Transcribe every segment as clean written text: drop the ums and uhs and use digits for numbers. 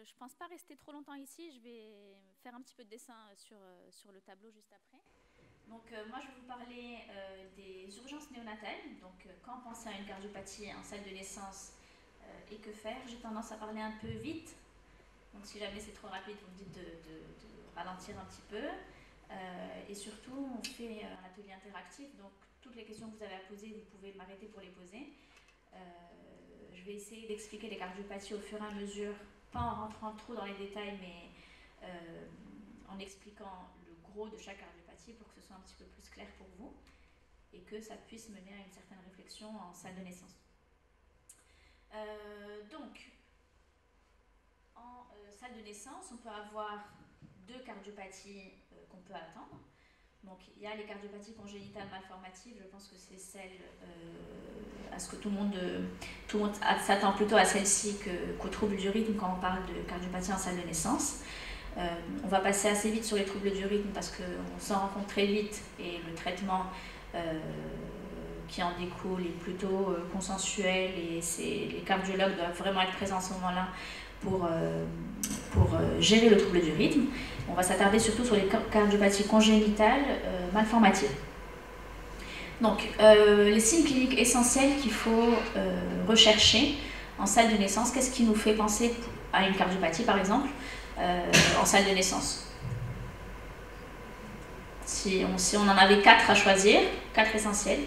je pense pas rester trop longtemps ici. Je vais faire un petit peu de dessin sur le tableau juste après. Donc moi, je vais vous parler des urgences néonatales. Donc quand penser à une cardiopathie en salle de naissance et que faire, j'ai tendance à parler un peu vite. Donc si jamais c'est trop rapide, vous me dites de ralentir un petit peu. Et surtout, on fait un atelier interactif. Donc toutes les questions que vous avez à poser, vous pouvez m'arrêter pour les poser. Je vais essayer d'expliquer les cardiopathies au fur et à mesure, pas en rentrant trop dans les détails, mais en expliquant le gros de chaque cardiopathie pour que ce soit un petit peu plus clair pour vous et que ça puisse mener à une certaine réflexion en salle de naissance. Donc, en salle de naissance, on peut avoir deux cardiopathie qu'on peut attendre. Donc, il y a les cardiopathies congénitales malformatives, je pense que c'est celle à ce que tout le monde s'attend plutôt à celle-ci qu'aux troubles du rythme quand on parle de cardiopathie en salle de naissance. On va passer assez vite sur les troubles du rythme parce qu'on s'en rend compte très vite et le traitement qui en découle est plutôt consensuel et les cardiologues doivent vraiment être présents à ce moment-là pour gérer le trouble du rythme. On va s'attarder surtout sur les cardiopathies congénitales malformatives. Donc, les signes cliniques essentiels qu'il faut rechercher en salle de naissance, qu'est-ce qui nous fait penser à une cardiopathie, par exemple, en salle de naissance? Si on en avait 4 à choisir, 4 essentiels.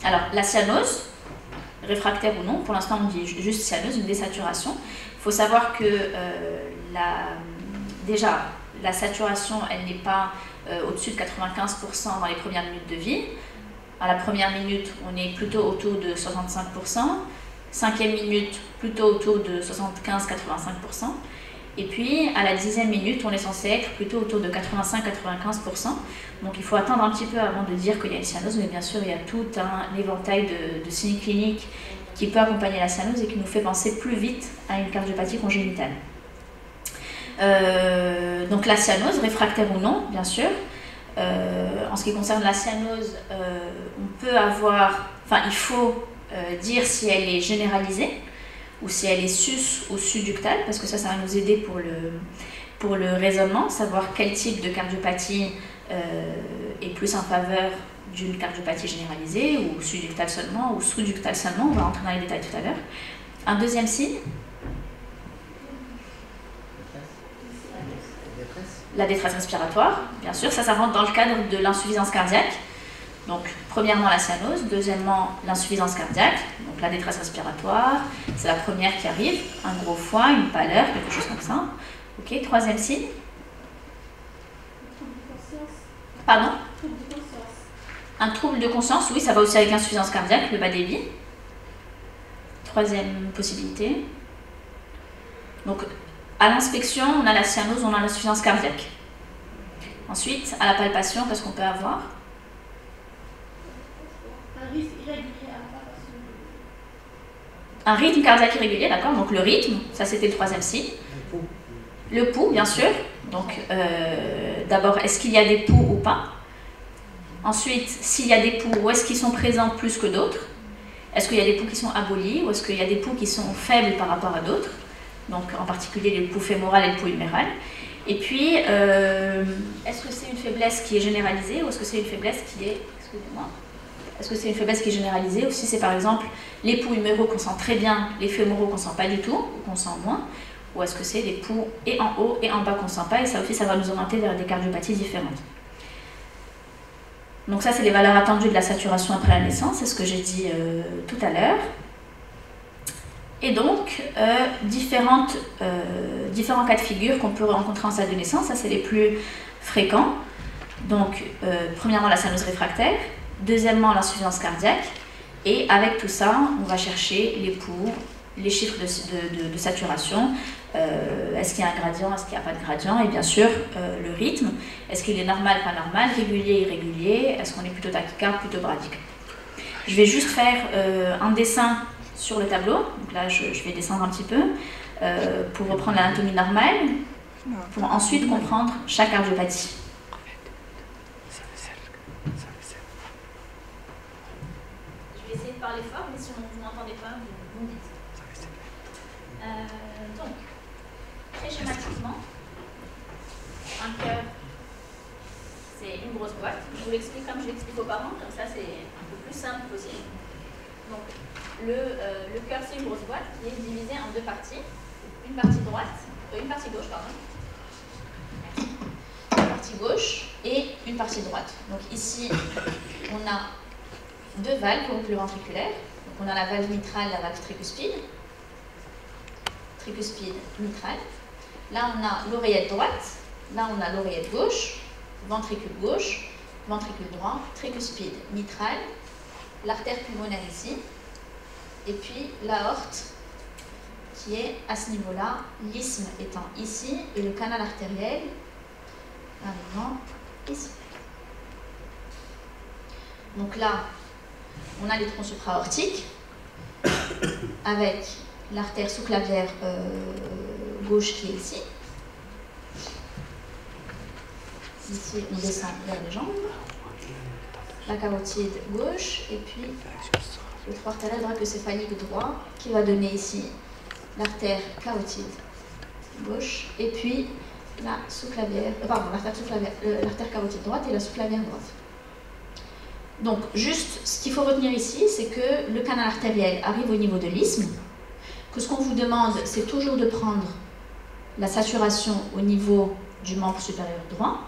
Alors, la cyanose, réfractaire ou non, pour l'instant on dit juste cyanose, une désaturation. Il faut savoir que déjà la saturation, elle n'est pas au-dessus de 95% dans les premières minutes de vie. À la première minute, on est plutôt autour de 65%. 5e minute, plutôt autour de 75-85%. Et puis, à la 10e minute, on est censé être plutôt autour de 85-95%. Donc, il faut attendre un petit peu avant de dire qu'il y a une cyanose, mais bien sûr, il y a tout un éventail de signes cliniques qui peut accompagner la cyanose et qui nous fait penser plus vite à une cardiopathie congénitale. Donc, la cyanose, réfractaire ou non, bien sûr. En ce qui concerne la cyanose, on peut avoir, enfin, il faut dire si elle est généralisée ou si elle est sus ou subductale, parce que ça va nous aider pour le raisonnement, savoir quel type de cardiopathie est plus en faveur d'une cardiopathie généralisée, ou subductale seulement, ou sous-ductale seulement, on va rentrer dans les détails tout à l'heure. Un deuxième signe, la détresse respiratoire, bien sûr, ça rentre dans le cadre de l'insuffisance cardiaque. Donc, premièrement, la cyanose, deuxièmement, l'insuffisance cardiaque, donc la détresse respiratoire, c'est la première qui arrive, un gros foie, une pâleur, quelque chose comme ça. Ok, troisième signe. Pardon? Un trouble de conscience, oui, ça va aussi avec l'insuffisance cardiaque, le bas débit. Troisième possibilité. Donc, à l'inspection, on a la cyanose, on a l'insuffisance cardiaque. Ensuite, à la palpation, qu'est-ce qu'on peut avoir? Un rythme cardiaque irrégulier, d'accord, donc le rythme, ça c'était le troisième signe. Le pouls, bien sûr. Donc, d'abord, est-ce qu'il y a des pouls ou pas? Ensuite, s'il y a des pouls, où est-ce qu'ils sont présents plus que d'autres? Est-ce qu'il y a des pouls qui sont abolis ou est-ce qu'il y a des pouls qui sont faibles par rapport à d'autres? Donc, en particulier le pouls fémoral et le pouls huméral. Et puis, est-ce que c'est une faiblesse qui est généralisée ou est-ce que c'est une faiblesse qui est... Excusez-moi. Est-ce que c'est une faiblesse qui est généralisée ou si c'est par exemple les pouls huméraux qu'on sent très bien, les fémoraux qu'on sent pas du tout ou qu'on sent moins, ou est-ce que c'est des pouls et en haut et en bas qu'on sent pas, et ça aussi ça va nous orienter vers des cardiopathies différentes. Donc ça c'est les valeurs attendues de la saturation après la naissance, c'est ce que j'ai dit tout à l'heure. Et donc différents cas de figure qu'on peut rencontrer en salle de naissance, ça c'est les plus fréquents. Donc premièrement la cyanose réfractaire, deuxièmement l'insuffisance cardiaque, et avec tout ça on va chercher les pouls, les chiffres de saturation, est-ce qu'il y a un gradient, est-ce qu'il n'y a pas de gradient, et bien sûr le rythme, est-ce qu'il est normal, pas normal, régulier, irrégulier, est-ce qu'on est plutôt tachycarde, plutôt bradycarde. Je vais juste faire un dessin sur le tableau, donc là je vais descendre un petit peu, pour reprendre l'anatomie normale, pour ensuite comprendre chaque cardiopathie. Je vais essayer de parler parler fort, mais si vous n'entendez pas, vous me dites. Donc, très schématiquement, un cœur, c'est une grosse boîte. Je vous l'explique comme je l'explique aux parents, comme ça c'est un peu plus simple possible. Donc, le cœur, c'est une grosse boîte qui est divisée en deux parties. Une partie gauche, pardon. Une partie gauche et une partie droite. Donc ici, on a deux valves pour le ventriculaire. Donc on a la valve mitrale, la valve tricuspide. Tricuspide, mitrale. Là, on a l'oreillette droite. Là, on a l'oreillette gauche. Ventricule gauche, ventricule droit, tricuspide, mitrale. L'artère pulmonaire ici. Et puis l'aorte qui est à ce niveau-là, l'isthme étant ici et le canal artériel arrivant ici. Donc là, on a les troncs supra-aortiques avec l'artère sous-clavière gauche qui est ici. Ici, on descend vers les jambes. La carotide gauche et puis le tronc artériel brachio-céphalique droit qui va donner ici l'artère carotide gauche et puis la sous-clavière, l'artère carotide droite et la sous-clavière droite. Donc, juste ce qu'il faut retenir ici, c'est que le canal artériel arrive au niveau de l'isthme, que ce qu'on vous demande, c'est toujours de prendre la saturation au niveau du membre supérieur droit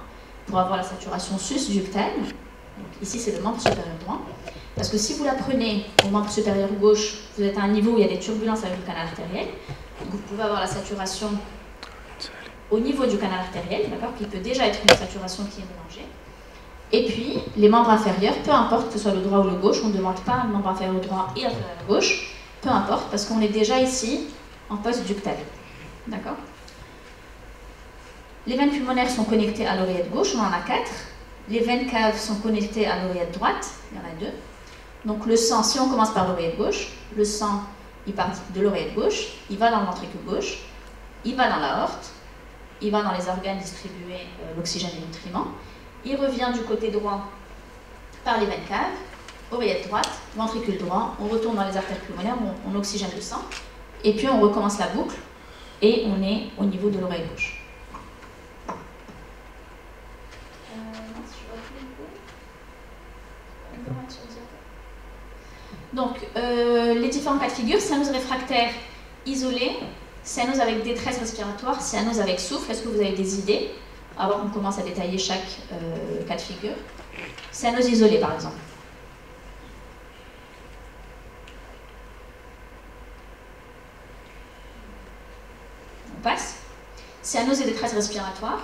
pour avoir la saturation sus-ductale. Donc, ici, c'est le membre supérieur droit. Parce que si vous la prenez au membre supérieur gauche, vous êtes à un niveau où il y a des turbulences avec le canal artériel. Donc vous pouvez avoir la saturation au niveau du canal artériel, d'accord, qui peut déjà être une saturation qui est mélangée. Et puis, les membres inférieurs, peu importe que ce soit le droit ou le gauche, on ne demande pas un membre inférieur droit et inférieur gauche, peu importe, parce qu'on est déjà ici en poste ductal. D'accord. Les veines pulmonaires sont connectées à l'oreillette gauche, on en a 4. Les veines caves sont connectées à l'oreillette droite, il y en a 2. Donc le sang, si on commence par l'oreillette gauche, le sang, il part de l'oreillette gauche, il va dans le ventricule gauche, il va dans l'aorte, il va dans les organes distribuer l'oxygène et les nutriments, il revient du côté droit par les veines caves, oreillette droite, ventricule droit, on retourne dans les artères pulmonaires, on oxygène le sang, et puis on recommence la boucle, et on est au niveau de l'oreille gauche. Donc, les différents cas de figure, cyanose réfractaire isolé, cyanose avec détresse respiratoire, cyanose avec souffle. Est-ce que vous avez des idées avant qu'on commence à détailler chaque cas de figure? Cyanose isolé, par exemple. On passe. Cyanose et détresse respiratoire.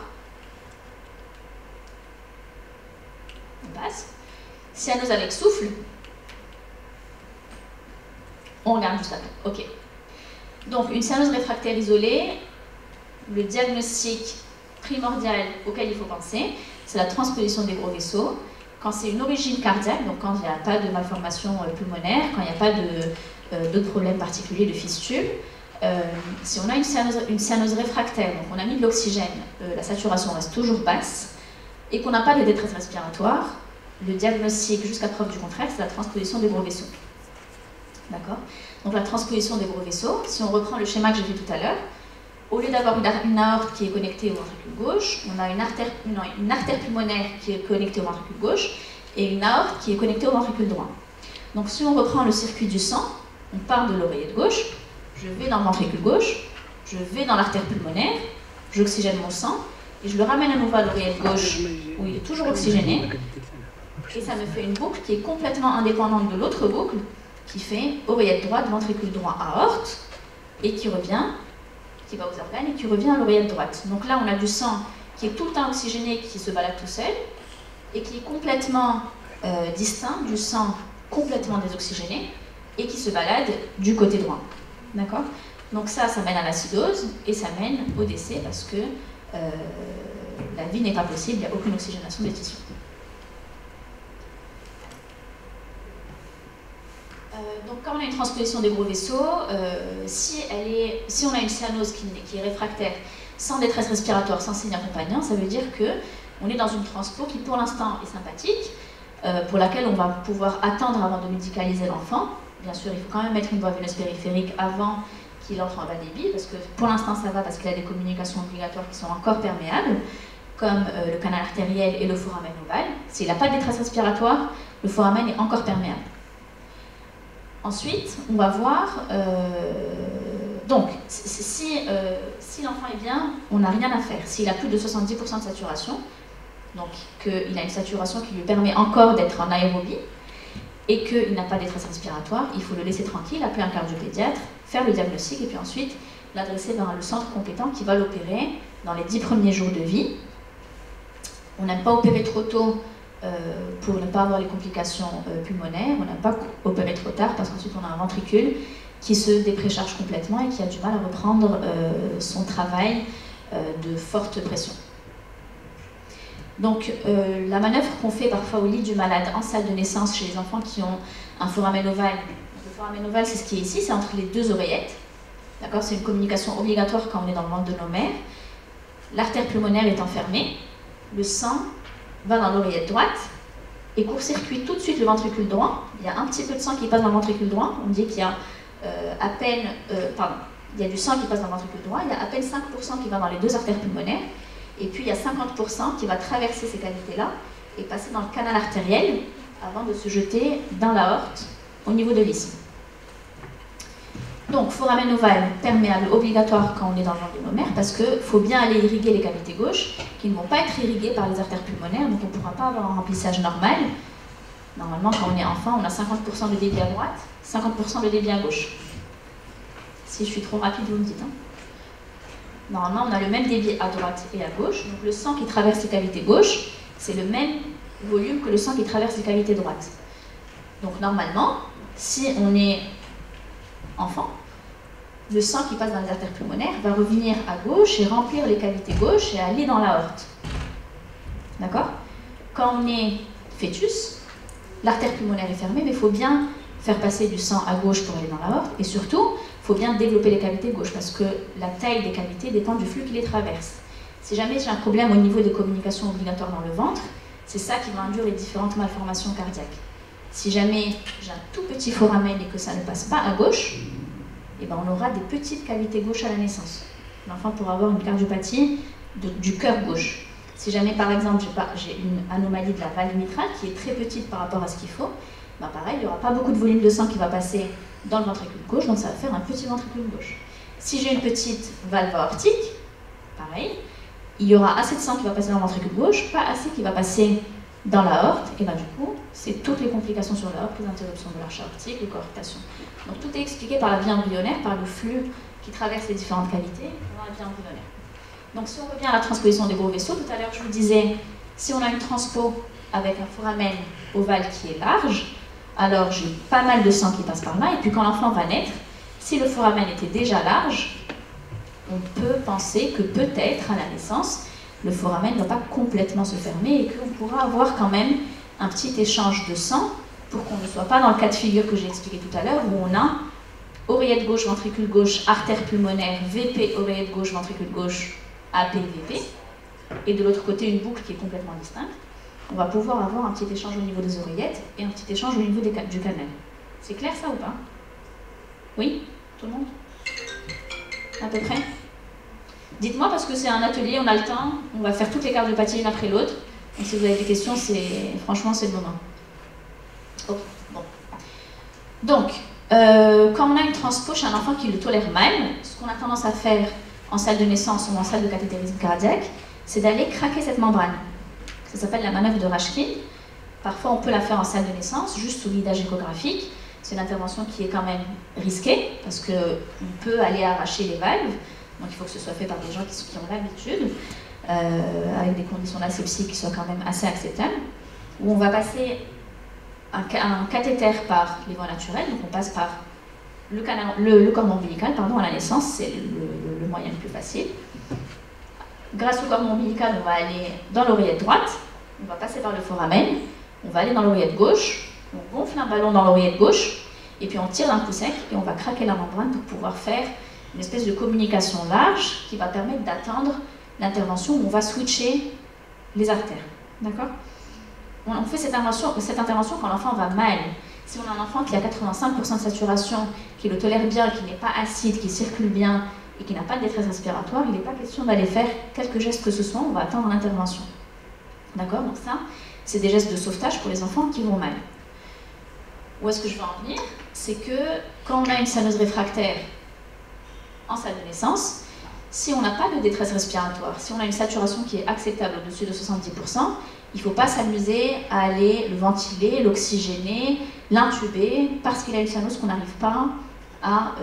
On passe. Cyanose avec souffle. On regarde juste après. Ok. Donc, une cyanose réfractaire isolée, le diagnostic primordial auquel il faut penser, c'est la transposition des gros vaisseaux. Quand c'est une origine cardiaque, donc quand il n'y a pas de malformation pulmonaire, quand il n'y a pas d'autres problèmes particuliers de fistule, si on a une cyanose réfractaire, donc on a mis de l'oxygène, la saturation reste toujours basse, et qu'on n'a pas de détresse respiratoire, le diagnostic, jusqu'à preuve du contraire, c'est la transposition des gros vaisseaux. D'accord? Donc la transposition des gros vaisseaux, si on reprend le schéma que j'ai fait tout à l'heure, au lieu d'avoir une aorte qui est connectée au ventricule gauche, on a une artère pulmonaire qui est connectée au ventricule gauche et une aorte qui est connectée au ventricule droit. Donc si on reprend le circuit du sang, on part de l'oreillette gauche, je vais dans le ventricule gauche, je vais dans l'artère pulmonaire, j'oxygène mon sang et je le ramène à nouveau à l'oreillette gauche où il est toujours oxygéné et ça me fait une boucle qui est complètement indépendante de l'autre boucle qui fait oreillette droite, ventricule droit, aorte et qui revient, qui va aux organes et qui revient à l'oreillette droite. Donc là on a du sang qui est tout le temps oxygéné, qui se balade tout seul et qui est complètement distinct du sang complètement désoxygéné et qui se balade du côté droit. D'accord? Donc ça mène à l'acidose et ça mène au décès parce que la vie n'est pas possible, il n'y a aucune oxygénation des tissus. Donc quand on a une transposition des gros vaisseaux, si on a une cyanose qui est réfractaire, sans détresse respiratoire, sans signe accompagnant, ça veut dire qu'on est dans une transpo qui pour l'instant est sympathique, pour laquelle on va pouvoir attendre avant de médicaliser l'enfant, bien sûr, il faut quand même mettre une voie veineuse périphérique avant qu'il entre en bas débit, parce que pour l'instant ça va, parce qu'il y a des communications obligatoires qui sont encore perméables, comme le canal artériel et le foramen ovale. S'il n'a pas de détresse respiratoire, le foramen est encore perméable. Ensuite, on va voir, donc, si l'enfant est bien, on n'a rien à faire. S'il a plus de 70% de saturation, donc qu'il a une saturation qui lui permet encore d'être en aérobie, et qu'il n'a pas de détresse respiratoire, il faut le laisser tranquille, appeler un cardiopédiatre, faire le diagnostic, et puis ensuite l'adresser vers le centre compétent qui va l'opérer dans les 10 premiers jours de vie. On n'aime pas opérer trop tôt pour ne pas avoir les complications pulmonaires, on n'aime pas opérer trop tard parce qu'ensuite on a un ventricule qui se déprécharge complètement et qui a du mal à reprendre son travail de forte pression. Donc la manœuvre qu'on fait parfois au lit du malade en salle de naissance chez les enfants qui ont un foramen ovale, le foramen ovale c'est ce qui est ici, c'est entre les deux oreillettes, d'accord, c'est une communication obligatoire quand on est dans le ventre de nos mères. L'artère pulmonaire est enfermée, le sang va dans l'oreillette droite et court-circuite tout de suite le ventricule droit. Il y a un petit peu de sang qui passe dans le ventricule droit, on dit qu'il y a il y a du sang qui passe dans le ventricule droit, il y a à peine 5% qui va dans les deux artères pulmonaires, et puis il y a 50% qui va traverser ces cavités-là et passer dans le canal artériel avant de se jeter dans l'aorte au niveau de l'isthme. Donc, foramen ovale perméable obligatoire quand on est dans le ventre de nos mères, parce qu'il faut bien aller irriguer les cavités gauches, qui ne vont pas être irriguées par les artères pulmonaires, donc on ne pourra pas avoir un remplissage normal. Normalement, quand on est enfant, on a 50% de débit à droite, 50% de débit à gauche. Si je suis trop rapide, vous me dites. Hein. Normalement, on a le même débit à droite et à gauche, donc le sang qui traverse les cavités gauches, c'est le même volume que le sang qui traverse les cavités droites. Donc normalement, si on est enfant, le sang qui passe dans les artères pulmonaires va revenir à gauche et remplir les cavités gauches et aller dans l'aorte. D'accord? Quand on est fœtus, l'artère pulmonaire est fermée, mais il faut bien faire passer du sang à gauche pour aller dans l'aorte, et surtout, il faut bien développer les cavités gauches, parce que la taille des cavités dépend du flux qui les traverse. Si jamais j'ai un problème au niveau des communications obligatoires dans le ventre, c'est ça qui va induire les différentes malformations cardiaques. Si jamais j'ai un tout petit foramen et que ça ne passe pas à gauche, eh ben on aura des petites cavités gauches à la naissance. L'enfant pourra avoir une cardiopathie du cœur gauche. Si jamais, par exemple, j'ai une anomalie de la valve mitrale qui est très petite par rapport à ce qu'il faut, ben pareil, il n'y aura pas beaucoup de volume de sang qui va passer dans le ventricule gauche, donc ça va faire un petit ventricule gauche. Si j'ai une petite valve aortique, pareil, il y aura assez de sang qui va passer dans le ventricule gauche, pas assez qui va passer dans l'aorte, et ben du coup, c'est toutes les complications sur l'aorte, les interruptions de l'arche aortique, les coarctations. Donc tout est expliqué par la vie embryonnaire, par le flux qui traverse les différentes cavités dans la vie embryonnaire. Donc si on revient à la transposition des gros vaisseaux, tout à l'heure je vous disais, si on a une transpo avec un foramen ovale qui est large, alors j'ai pas mal de sang qui passe par là, et puis quand l'enfant va naître, si le foramen était déjà large, on peut penser que peut-être à la naissance, le foramen ne va pas complètement se fermer et qu'on pourra avoir quand même un petit échange de sang pour qu'on ne soit pas dans le cas de figure que j'ai expliqué tout à l'heure où on a oreillette gauche, ventricule gauche, artère pulmonaire, VP, oreillette gauche, ventricule gauche, AP, VP, et de l'autre côté une boucle qui est complètement distincte. On va pouvoir avoir un petit échange au niveau des oreillettes et un petit échange au niveau du canal. C'est clair ça ou pas? Oui? Tout le monde? À peu près? Dites-moi parce que c'est un atelier, on a le temps, on va faire toutes les cardiopathies l'une après l'autre. Donc si vous avez des questions, franchement c'est le moment. Ok, bon. Donc, quand on a une transpo chez un enfant qui le tolère mal, ce qu'on a tendance à faire en salle de naissance ou en salle de cathétérisme cardiaque, c'est d'aller craquer cette membrane. Ça s'appelle la manœuvre de Rashkin. Parfois on peut la faire en salle de naissance, juste sous guidage échographique. C'est une intervention qui est quand même risquée, parce qu'on peut aller arracher les valves. Donc il faut que ce soit fait par des gens qui ont l'habitude, avec des conditions d'asepsie qui soient quand même assez acceptables, où on va passer un cathéter par les voies naturelles, donc on passe par le cordon ombilical, pardon, à la naissance, c'est le moyen le plus facile. Grâce au cordon ombilical, on va aller dans l'oreillette droite, on va passer par le foramen, on va aller dans l'oreillette gauche, on gonfle un ballon dans l'oreillette gauche, et puis on tire d'un coup sec, et on va craquer la membrane pour pouvoir faire une espèce de communication large qui va permettre d'attendre l'intervention où on va switcher les artères. D'accord? On fait cette intervention quand l'enfant va mal. Si on a un enfant qui a 85% de saturation, qui le tolère bien, qui n'est pas acide, qui circule bien et qui n'a pas de détresse respiratoire, il n'est pas question d'aller faire quelques gestes que ce soit, on va attendre l'intervention. D'accord? Donc ça, c'est des gestes de sauvetage pour les enfants qui vont mal. Où est-ce que je veux en venir? C'est que quand on a une cyanose réfractaire en salle de naissance, si on n'a pas de détresse respiratoire, si on a une saturation qui est acceptable au-dessus de 70%, il ne faut pas s'amuser à aller le ventiler, l'oxygéner, l'intuber, parce qu'il a une cyanose qu'on n'arrive pas à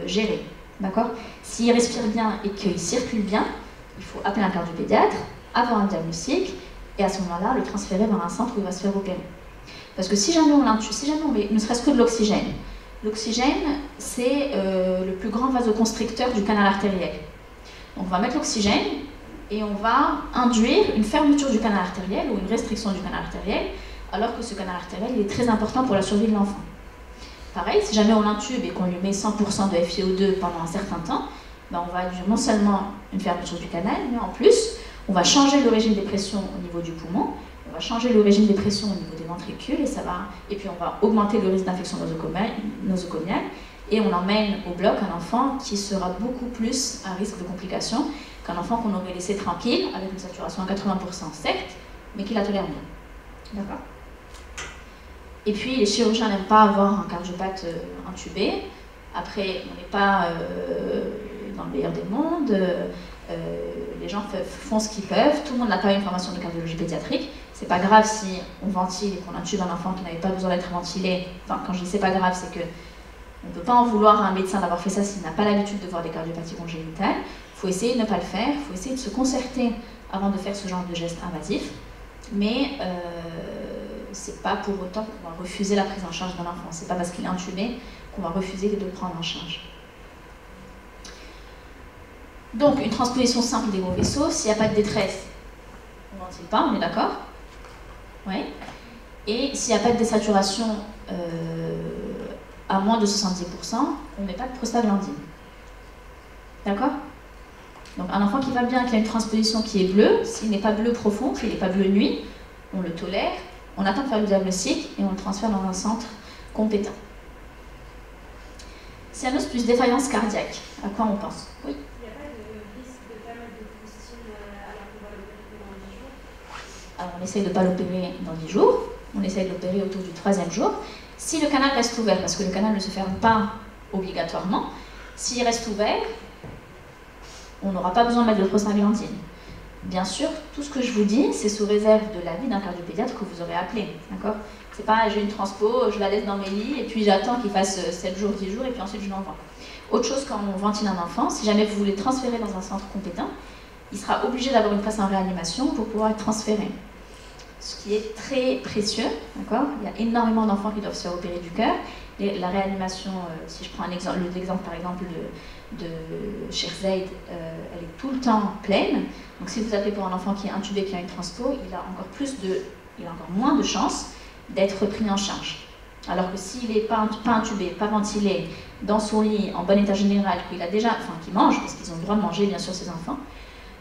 gérer. D'accord? S'il respire bien et qu'il circule bien, il faut appeler un cardiopédiatre, avoir un diagnostic, et à ce moment-là, le transférer vers un centre où il va se faire opérer. Parce que si jamais on l'intube, si jamais on met ne serait-ce que de l'oxygène, l'oxygène, c'est le plus grand vasoconstricteur du canal artériel. Donc on va mettre l'oxygène et on va induire une fermeture du canal artériel ou une restriction du canal artériel, alors que ce canal artériel il est très important pour la survie de l'enfant. Pareil, si jamais on l'intube et qu'on lui met 100% de FiO2 pendant un certain temps, ben on va induire non seulement une fermeture du canal, mais en plus, on va changer le régime des pressions au niveau du poumon, on va changer le régime des pressions au niveau des ventricules, et puis on va augmenter le risque d'infection nosocomiale, et on emmène au bloc un enfant qui sera beaucoup plus à risque de complications qu'un enfant qu'on aurait laissé tranquille, avec une saturation à 80% certes, mais qui la tolère bien. D'accord? Et puis les chirurgiens n'aiment pas avoir un cardiopathe intubé. Après, on n'est pas dans le meilleur des mondes, les gens font ce qu'ils peuvent, tout le monde n'a pas une formation de cardiologie pédiatrique. C'est pas grave si on ventile et qu'on intube un enfant qui n'avait pas besoin d'être ventilé. Enfin, quand je dis c'est pas grave, c'est que on ne peut pas en vouloir à un médecin d'avoir fait ça s'il n'a pas l'habitude de voir des cardiopathies congénitales. Il faut essayer de ne pas le faire, il faut essayer de se concerter avant de faire ce genre de geste invasif. Mais c'est pas pour autant qu'on va refuser la prise en charge d'un enfant. C'est pas parce qu'il est intubé qu'on va refuser de le prendre en charge. Donc, une transposition simple des gros vaisseaux. S'il n'y a pas de détresse, on ne ventile pas, on est d'accord? Oui. Et s'il n'y a pas de désaturation à moins de 70%, on ne met pas de prostaglandine. D'accord? Donc un enfant qui va bien, qui a une transposition qui est bleue, s'il n'est pas bleu profond, s'il n'est pas bleu nuit, on le tolère, on attend de faire le diagnostic et on le transfère dans un centre compétent. Cyanose plus défaillance cardiaque, à quoi on pense? Oui. Il n'y a pas de risque de pas mettre de postine alors qu'on va l'opérer dans 10 jours? Alors on essaye de ne pas l'opérer dans 10 jours, on essaye de l'opérer autour du 3e jour. Si le canal reste ouvert, parce que le canal ne se ferme pas obligatoirement, s'il reste ouvert, on n'aura pas besoin de mettre de prostaglandine. Bien sûr, tout ce que je vous dis, c'est sous réserve de l'avis d'un cardiopédiatre que vous aurez appelé. D'accord? C'est pas j'ai une transpo, je la laisse dans mes lits et puis j'attends qu'il fasse 7 jours, 10 jours et puis ensuite je l'envoie. Autre chose, quand on ventile un enfant, si jamais vous voulez le transférer dans un centre compétent, il sera obligé d'avoir une place en réanimation pour pouvoir être transféré. Ce qui est très précieux, d'accord? Il y a énormément d'enfants qui doivent se faire opérer du cœur. La réanimation, si je prends l'exemple par exemple de Sheikh Zayed, elle est tout le temps pleine. Donc si vous appelez pour un enfant qui est intubé, qui a une transpo, il a encore moins de chances d'être pris en charge. Alors que s'il n'est pas intubé, pas ventilé, dans son lit, en bon état général, qu'il mange, parce qu'ils ont le droit de manger bien sûr ces enfants,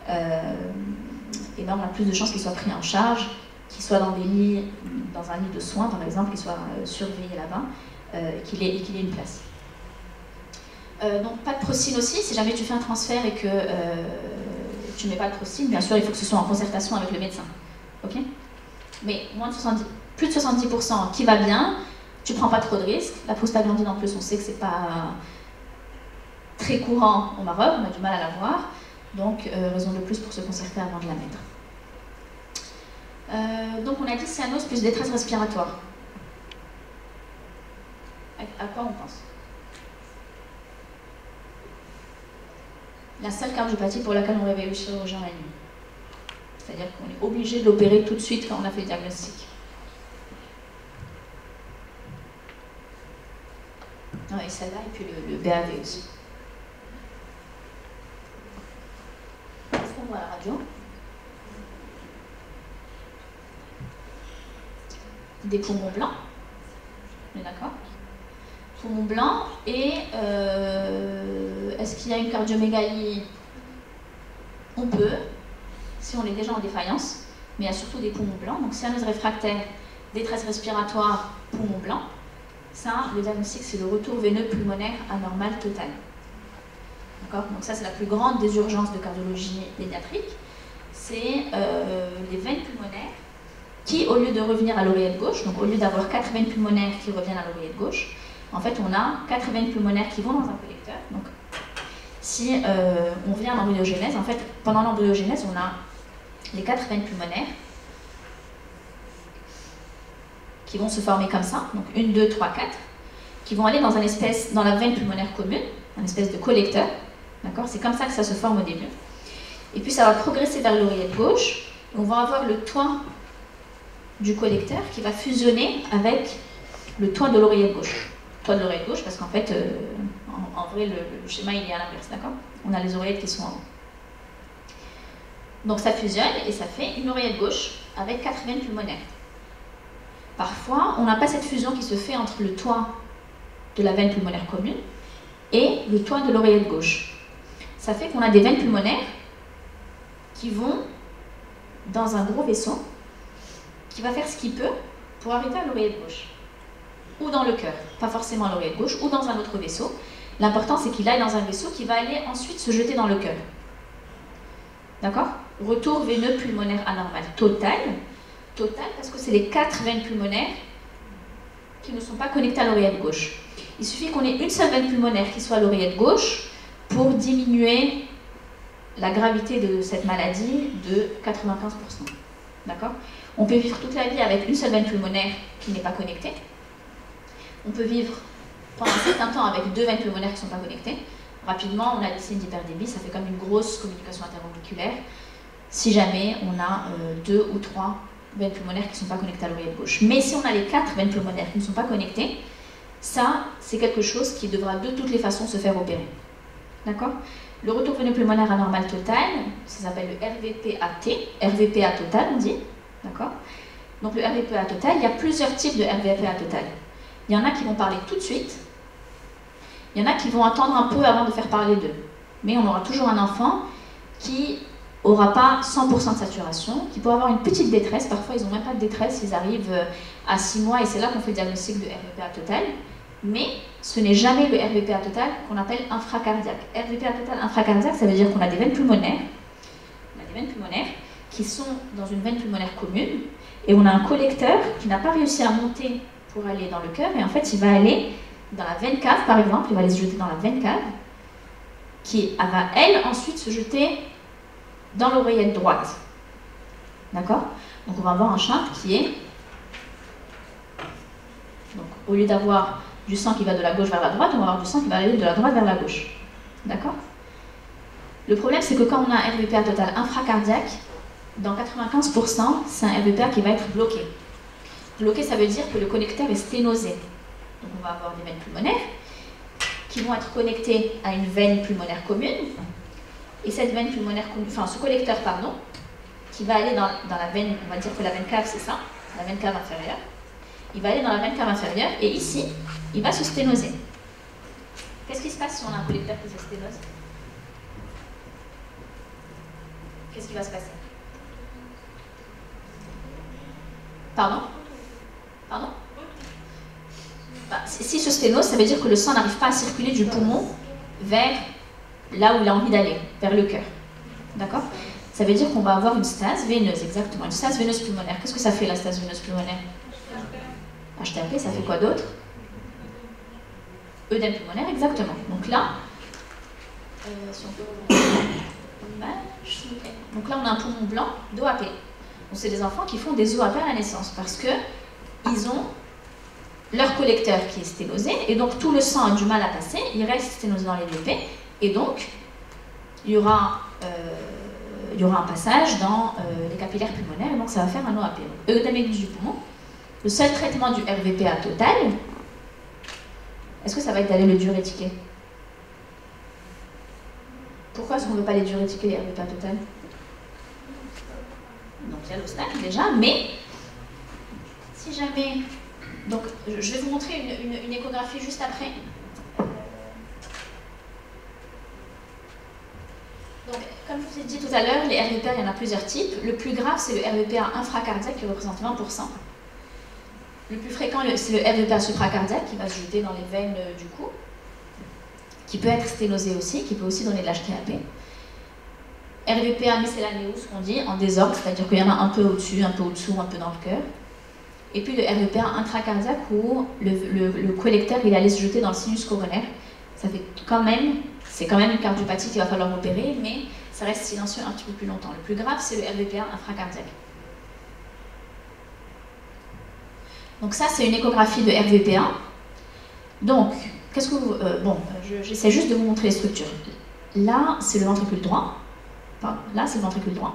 et ben on a plus de chances qu'il soit pris en charge, qu'il soit dans un lit de soins par exemple, qu'il soit surveillé là-bas, qu'il ait une place. Donc pas de prostine aussi, si jamais tu fais un transfert et que tu ne mets pas de prostine, bien sûr il faut que ce soit en concertation avec le médecin. Ok? Mais plus de 70% qui va bien, tu ne prends pas trop de risques. La prostaglandine en plus, on sait que ce n'est pas très courant au Maroc, on a du mal à l'avoir, donc raison de plus pour se concerter avant de la mettre. Donc on a dit cyanose plus détresse respiratoire. À quoi on pense? La seule cardiopathie pour laquelle on réveille le chirurgien la nuit. C'est-à-dire qu'on est obligé de l'opérer tout de suite quand on a fait le diagnostic. Non, et celle-là, et puis le BAV aussi. Est-ce qu'on voit la radio? Des poumons blancs. On est d'accord? Poumons blancs et est-ce qu'il y a une cardiomégalie? On peut, si on est déjà en défaillance, mais il y a surtout des poumons blancs. Donc cyanose réfractaire, détresse respiratoire, poumons blancs. Ça, le diagnostic, c'est le retour veineux pulmonaire anormal total. D'accord? Donc ça, c'est la plus grande des urgences de cardiologie pédiatrique. C'est les veines pulmonaires qui, au lieu de revenir à l'oreillette gauche, donc au lieu d'avoir 4 veines pulmonaires qui reviennent à l'oreillette gauche, en fait, on a 4 veines pulmonaires qui vont dans un collecteur. Donc, si on vient à l'embryogénèse, en fait, pendant l'embryogénèse, on a les 4 veines pulmonaires qui vont se former comme ça, donc 1, 2, 3, 4, qui vont aller dans la veine pulmonaire commune, un espèce de collecteur, d'accord? C'est comme ça que ça se forme au début. Et puis ça va progresser vers l'oreillette gauche, et on va avoir le toit du collecteur qui va fusionner avec le toit de l'oreillette gauche. Toit de l'oreillette gauche, parce qu'en fait, en vrai, le schéma il est à l'inverse, d'accord? On a les oreillettes qui sont en haut. Donc ça fusionne et ça fait une oreillette gauche avec 4 veines pulmonaires. Parfois, on n'a pas cette fusion qui se fait entre le toit de la veine pulmonaire commune et le toit de l'oreillette gauche. Ça fait qu'on a des veines pulmonaires qui vont dans un gros vaisseau qui va faire ce qu'il peut pour arriver à l'oreillette gauche. Ou dans le cœur, pas forcément à l'oreillette gauche, ou dans un autre vaisseau. L'important, c'est qu'il aille dans un vaisseau qui va aller ensuite se jeter dans le cœur. D'accord? Retour veineux pulmonaire anormal total. Total parce que c'est les 4 veines pulmonaires qui ne sont pas connectées à l'oreillette gauche. Il suffit qu'on ait une seule veine pulmonaire qui soit à l'oreillette gauche pour diminuer la gravité de cette maladie de 95%. D'accord? On peut vivre toute la vie avec une seule veine pulmonaire qui n'est pas connectée. On peut vivre pendant un certain temps avec 2 veines pulmonaires qui ne sont pas connectées. Rapidement, on a des signes d'hyperdébie, ça fait comme une grosse communication interauriculaire. Si jamais on a 2 ou 3 veines pulmonaires qui ne sont pas connectées à l'oreillette gauche. Mais si on a les 4 veines pulmonaires qui ne sont pas connectées, ça, c'est quelque chose qui devra de toutes les façons se faire opérer. D'accord? Le retour veineux pulmonaire anormal total, ça s'appelle le RVPAT, RVPA total, on dit. D'accord? Donc le RVPA total, il y a plusieurs types de RVPA total. Il y en a qui vont parler tout de suite. Il y en a qui vont attendre un peu avant de faire parler d'eux. Mais on aura toujours un enfant qui n'aura pas 100% de saturation, qui peut avoir une petite détresse. Parfois, ils n'ont même pas de détresse, ils arrivent à 6 mois et c'est là qu'on fait le diagnostic de RVPA total. Mais ce n'est jamais le RVPA total qu'on appelle infracardiaque. RVPA total infracardiaque, ça veut dire qu'on a des veines pulmonaires. On a des veines pulmonaires qui sont dans une veine pulmonaire commune et on a un collecteur qui n'a pas réussi à monter pour aller dans le cœur et en fait, il va aller dans la veine cave, par exemple, il va aller se jeter dans la veine cave qui va, elle, ensuite se jeter dans l'oreillette droite. D'accord? Donc on va avoir un shunt qui est... Donc au lieu d'avoir du sang qui va de la gauche vers la droite, on va avoir du sang qui va aller de la droite vers la gauche. D'accord? Le problème, c'est que quand on a un RVPA total infracardiaque, dans 95%, c'est un RVPA qui va être bloqué. Bloqué, ça veut dire que le connecteur est sténosé. Donc on va avoir des veines pulmonaires qui vont être connectées à une veine pulmonaire commune. Et cette veine pulmonaire, enfin ce collecteur, pardon, qui va aller dans la veine, on va dire que la veine cave, c'est ça, la veine cave inférieure. Il va aller dans la veine cave inférieure et ici, il va se sténoser. Qu'est-ce qui se passe si on a un collecteur qui se sténose? Qu'est-ce qui va se passer? Pardon? Pardon? Bah, si se sténose, ça veut dire que le sang n'arrive pas à circuler du poumon vers là où il a envie d'aller, vers le cœur. D'accord? Ça veut dire qu'on va avoir une stase veineuse, exactement. Une stase veineuse pulmonaire. Qu'est-ce que ça fait, la stase veineuse pulmonaire? HTAP, ça fait quoi d'autre? Œdème pulmonaire, exactement. Donc là, si on peut... Donc là, on a un poumon blanc d'OAP. Donc c'est des enfants qui font des OAP à la naissance parce que ils ont leur collecteur qui est sténosé et donc tout le sang a du mal à passer, il reste sténosé dans les DP et donc il y aura un passage dans les capillaires pulmonaires et donc ça va faire un OAP. Œdème aigu du poumon. Le seul traitement du RVPA total, est-ce que ça va être d'aller le diurétiquer? Pourquoi est-ce qu'on ne veut pas les diurétiquer, les RVPA total? Donc il y a l'obstacle déjà, mais si jamais... Donc je vais vous montrer une échographie juste après. Donc comme je vous ai dit tout à l'heure, les RVPA, il y en a plusieurs types. Le plus grave, c'est le RVPA infracardiaque qui représente 20%. Le plus fréquent, c'est le RVPA supracardiaque qui va se jeter dans les veines du cou, qui peut être sténosé aussi, qui peut aussi donner de l'HTAP. RVPA miscellaneous, qu'on dit, en désordre, c'est-à-dire qu'il y en a un peu au-dessus, un peu au-dessous, un peu dans le cœur. Et puis le RVPA intracardiaque où le collecteur il allait se jeter dans le sinus coronaire. Ça fait quand même, c'est quand même une cardiopathie qu'il va falloir opérer, mais ça reste silencieux un petit peu plus longtemps. Le plus grave, c'est le RVPA infracardiaque. Donc ça, c'est une échographie de RVPA. Donc, qu'est-ce que vous... j'essaie juste de vous montrer les structures. Là, c'est le ventricule droit. Pardon, là, c'est le ventricule droit.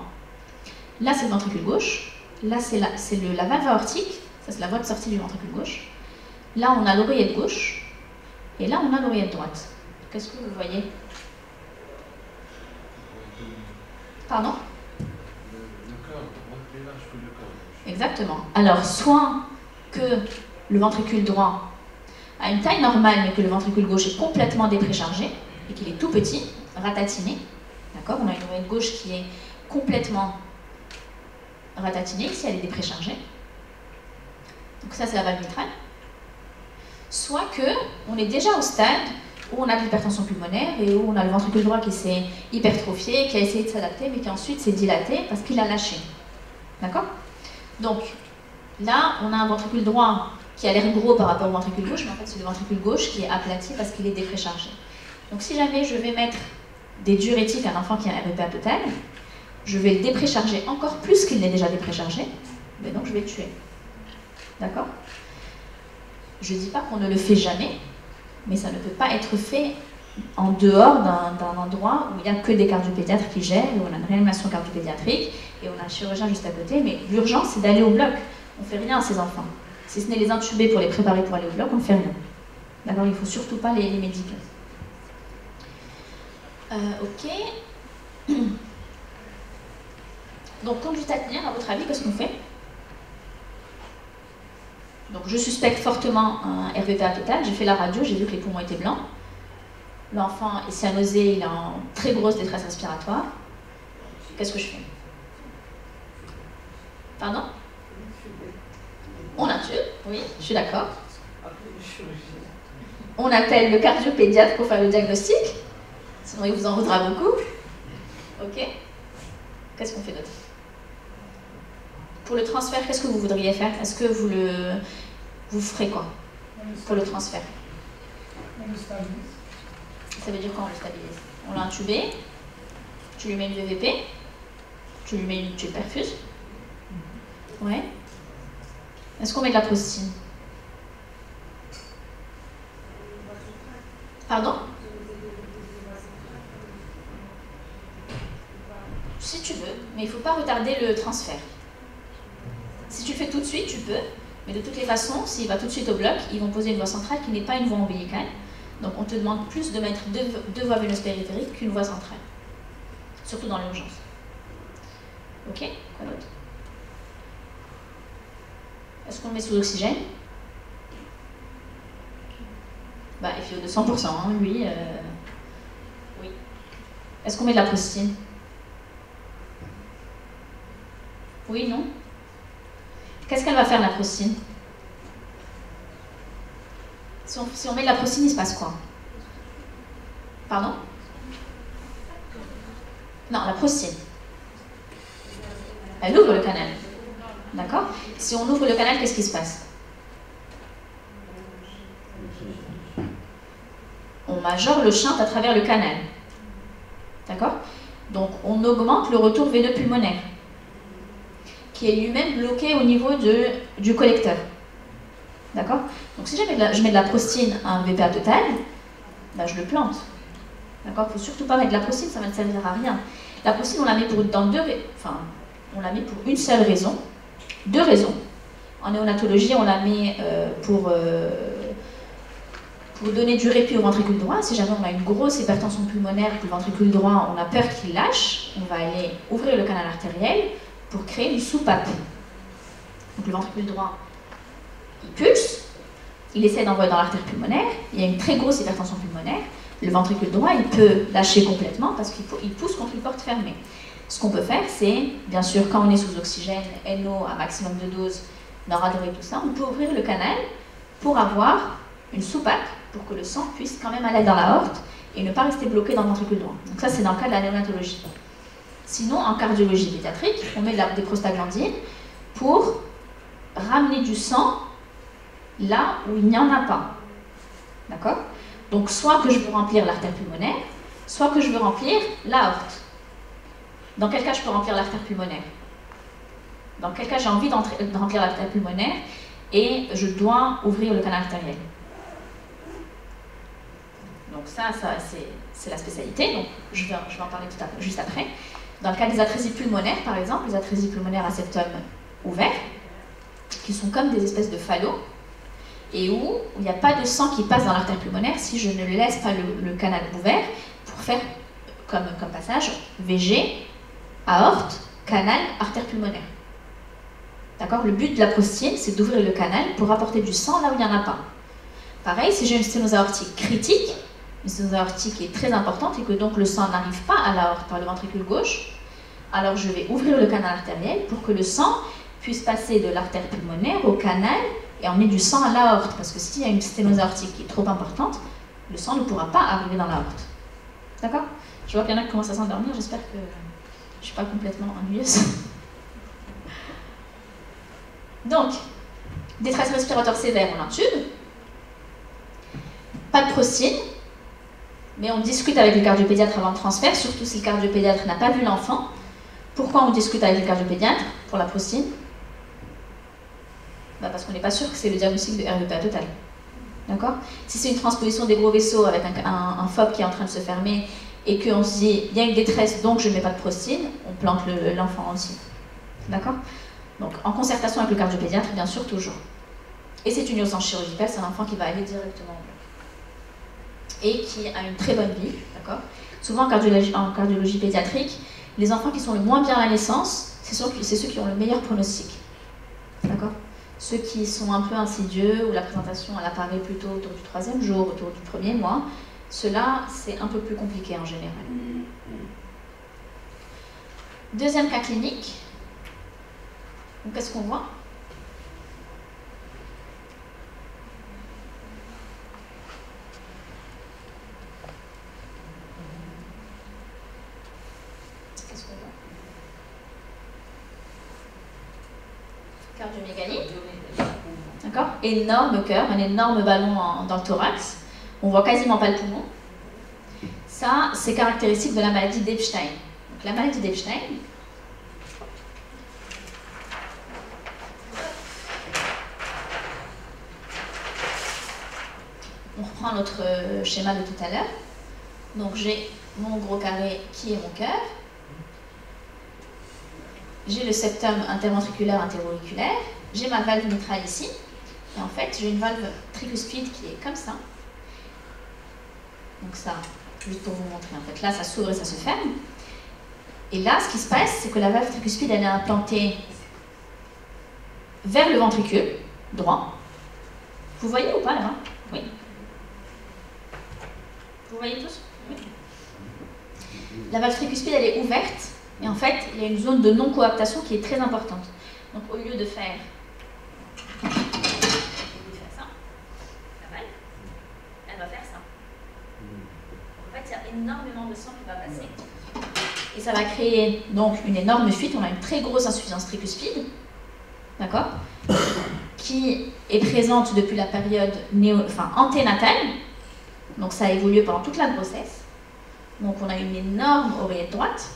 Là, c'est le ventricule gauche. Là, c'est la valve aortique. Ça, c'est la voie de sortie du ventricule gauche. Là, on a l'oreillette gauche. Et là, on a l'oreillette droite. Qu'est-ce que vous voyez? Pardon? Le cœur, plus large que le cœur. Exactement. Alors, soit que le ventricule droit a une taille normale, mais que le ventricule gauche est complètement dépréchargé, et qu'il est tout petit, ratatiné. D'accord? On a une oreillette gauche qui est complètement ratatinée, ici elle est dépréchargée. Donc ça, c'est la valve mitrale. Soit que on est déjà au stade où on a de l'hypertension pulmonaire et où on a le ventricule droit qui s'est hypertrophié, qui a essayé de s'adapter, mais qui ensuite s'est dilaté parce qu'il a lâché. D'accord? Donc, là, on a un ventricule droit qui a l'air gros par rapport au ventricule gauche, mais en fait, c'est le ventricule gauche qui est aplati parce qu'il est dépréchargé. Donc, si jamais je vais mettre des diurétiques à un enfant qui a un RVPA total, je vais le déprécharger encore plus qu'il n'est déjà dépréchargé, mais donc je vais le tuer. D'accord? Je ne dis pas qu'on ne le fait jamais, mais ça ne peut pas être fait en dehors d'un endroit où il n'y a que des cardiopédiatres qui gèrent, où on a une réanimation cardiopédiatrique et on a un chirurgien juste à côté. Mais l'urgence, c'est d'aller au bloc. On ne fait rien à ces enfants. Si ce n'est les intuber pour les préparer pour aller au bloc, on ne fait rien. D'accord? Il ne faut surtout pas les médiquer. Ok. Donc, conduite à tenir, à votre avis, qu'est-ce qu'on fait? Donc, je suspecte fortement un RVPA total. J'ai fait la radio, j'ai vu que les poumons étaient blancs. L'enfant est cyanosé, il est en très grosse détresse respiratoire. Qu'est-ce que je fais? Pardon? On intube, oui, je suis d'accord. On appelle le cardiopédiatre pour faire le diagnostic. Sinon, il vous en voudra beaucoup. Ok. Qu'est-ce qu'on fait d'autre? Pour le transfert, qu'est-ce que vous voudriez faire? Est-ce que vous ferez quoi pour le transfert? On le stabilise. Ça veut dire quoi on le stabilise? On l'a intubé, tu lui mets une VVP, tu le perfuses. Ouais. Est-ce qu'on met de la prostine? Pardon? Si tu veux, mais il ne faut pas retarder le transfert. Si tu le fais tout de suite, tu peux, mais de toutes les façons, s'il va tout de suite au bloc, ils vont poser une voie centrale qui n'est pas une voie ombilicale. Donc on te demande plus de mettre deux voies veineuses périphériques qu'une voie centrale. Surtout dans l'urgence. Ok? Quoi d'autre? Est-ce qu'on le met sous oxygène? Bah, FiO de 100%, hein, lui. Oui. Est-ce qu'on met de la prostine? Oui, non? Qu'est-ce qu'elle va faire, la prostine? Si on met de la prostine, il se passe quoi? Pardon? Non, la prostine. Elle ouvre le canal. D'accord? Si on ouvre le canal, qu'est-ce qui se passe? On majore le shunt à travers le canal. D'accord? Donc, on augmente le retour veineux pulmonaire, qui est lui-même bloqué au niveau du collecteur. D'accord? Donc si je mets de la prostine à un VPA total, ben je le plante. D'accord? Il ne faut surtout pas mettre de la prostine, ça ne va ne servir à rien. La prostine, on la met pour une seule raison. Deux raisons. En néonatologie, on la met pour donner du répit au ventricule droit. Si jamais on a une grosse hypertension pulmonaire, que le ventricule droit, on a peur qu'il lâche, on va aller ouvrir le canal artériel pour créer une soupape. Donc le ventricule droit, il pulse, il essaie d'envoyer dans l'artère pulmonaire, il y a une très grosse hypertension pulmonaire, le ventricule droit, il peut lâcher complètement parce qu'il pousse contre une porte fermée. Ce qu'on peut faire, c'est, bien sûr, quand on est sous oxygène, NO à maximum de dose, noradoré, tout ça, on peut ouvrir le canal pour avoir une soupape pour que le sang puisse quand même aller dans la aorte et ne pas rester bloqué dans le ventricule droit. Donc ça, c'est dans le cas de la néonatologie. Sinon, en cardiologie pédiatrique, on met des prostaglandines pour ramener du sang là où il n'y en a pas. D'accord? Donc, soit que je veux remplir l'artère pulmonaire, soit que je veux remplir l'aorte. Dans quel cas je peux remplir l'artère pulmonaire? Dans quel cas j'ai envie de remplir l'artère pulmonaire et je dois ouvrir le canal artériel? Donc ça c'est la spécialité, donc je vais en parler juste après. Dans le cas des atrésies pulmonaires, par exemple, les atrésies pulmonaires à septum ouvert, qui sont comme des espèces de phallos, et où il n'y a pas de sang qui passe dans l'artère pulmonaire si je ne laisse pas le canal ouvert pour faire comme passage VG, aorte, canal, artère pulmonaire. D'accord? Le but de la prostine, c'est d'ouvrir le canal pour apporter du sang là où il n'y en a pas. Pareil, si j'ai une sténose aortique critique, une sténose aortique qui est très importante et que donc le sang n'arrive pas à l'aorte par le ventricule gauche, alors je vais ouvrir le canal artériel pour que le sang puisse passer de l'artère pulmonaire au canal et emmener du sang à l'aorte. Parce que s'il y a une sténose aortique qui est trop importante, le sang ne pourra pas arriver dans l'aorte. D'accord? Je vois qu'il y en a qui commencent à s'endormir, j'espère que je ne suis pas complètement ennuyeuse. Donc, détresse respiratoire sévère, on l'intube. Pas de prostine, mais on discute avec le cardiopédiatre avant le transfert, surtout si le cardiopédiatre n'a pas vu l'enfant. Pourquoi on discute avec le cardiopédiatre pour la prostine? Parce qu'on n'est pas sûr que c'est le diagnostic de RVPA total. D'accord? Si c'est une transposition des gros vaisseaux avec un FOP qui est en train de se fermer et qu'on se dit il y a une détresse donc je ne mets pas de prostine, on plante l'enfant entier. D'accord? Donc en concertation avec le cardiopédiatre, bien sûr, toujours. Et c'est une urgence chirurgicale, c'est un enfant qui va aller directement au bloc. Et qui a une très bonne vie, d'accord? Souvent en cardiologie pédiatrique, les enfants qui sont le moins bien à la naissance, c'est ceux qui ont le meilleur pronostic. D'accord? Ceux qui sont un peu insidieux, où la présentation elle apparaît plutôt autour du 3e jour, autour du 1er mois, ceux-là, c'est un peu plus compliqué en général. Deuxième cas clinique. Donc, qu'est-ce qu'on voit? Qu'est-ce qu'on voit? Cardiomégalie. D'accord? Énorme cœur, un énorme ballon dans le thorax. On voit quasiment pas le poumon. Ça, c'est caractéristique de la maladie d'Epstein. Donc, la maladie d'Epstein, on reprend notre schéma de tout à l'heure. Donc, j'ai mon gros carré qui est mon cœur. J'ai le septum interventriculaire interoauriculaire. J'ai ma valve mitrale ici. Et en fait, j'ai une valve tricuspide qui est comme ça. Donc ça, juste pour vous montrer, en fait, là, ça s'ouvre et ça se ferme. Et là, ce qui se passe, c'est que la valve tricuspide, elle est implantée vers le ventricule droit. Vous voyez ou pas, là-bas? Oui. Vous voyez tous? Oui. La valve tricuspide, elle est ouverte. Et en fait, il y a une zone de non-coaptation qui est très importante. Donc, au lieu de faire ça, la valve, elle va faire ça. En fait, il y a énormément de sang qui va passer. Et ça va créer donc une énorme fuite. On a une très grosse insuffisance tricuspide, d'accord, qui est présente depuis la période anténatale. Donc ça a évolué pendant toute la grossesse. Donc on a une énorme oreillette droite,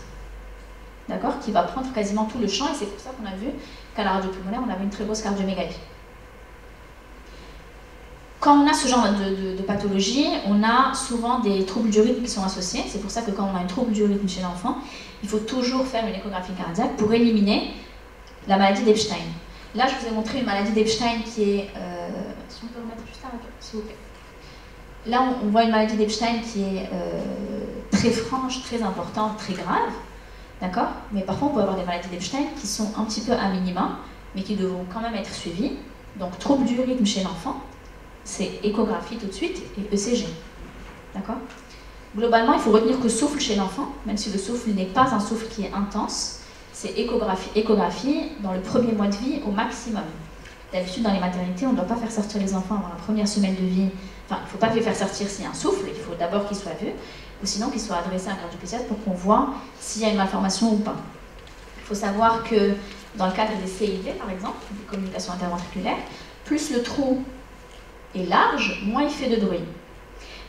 d'accord, qui va prendre quasiment tout le champ. Et c'est pour ça qu'on a vu qu'à la radio pulmonaire, on avait une très grosse cardiomégalie. Quand on a ce genre de pathologie, on a souvent des troubles du rythme qui sont associés. C'est pour ça que quand on a un trouble du rythme chez l'enfant, il faut toujours faire une échographie cardiaque pour éliminer la maladie d'Epstein. Là, je vous ai montré une maladie d'Epstein qui est... si on peut remettre juste là, s'il vous plaît. Là, on voit une maladie d'Epstein qui est très franche, très importante, très grave. D'accord? Mais parfois, on peut avoir des maladies d'Epstein qui sont un petit peu à minima, mais qui devront quand même être suivies. Donc, trouble du rythme chez l'enfant, c'est échographie tout de suite et ECG. D'accord? Globalement, il faut retenir que souffle chez l'enfant, même si le souffle n'est pas un souffle qui est intense, c'est échographie dans le premier mois de vie au maximum. D'habitude, dans les maternités, on ne doit pas faire sortir les enfants avant la première semaine de vie. Enfin, il ne faut pas les faire sortir s'il y a un souffle, il faut d'abord qu'ils soient vus, ou sinon qu'ils soient adressés à un cardiopédiatre pour qu'on voit s'il y a une malformation ou pas. Il faut savoir que dans le cadre des CIV, par exemple, des communications interventriculaires, plus le trou est large, moins il fait de bruit.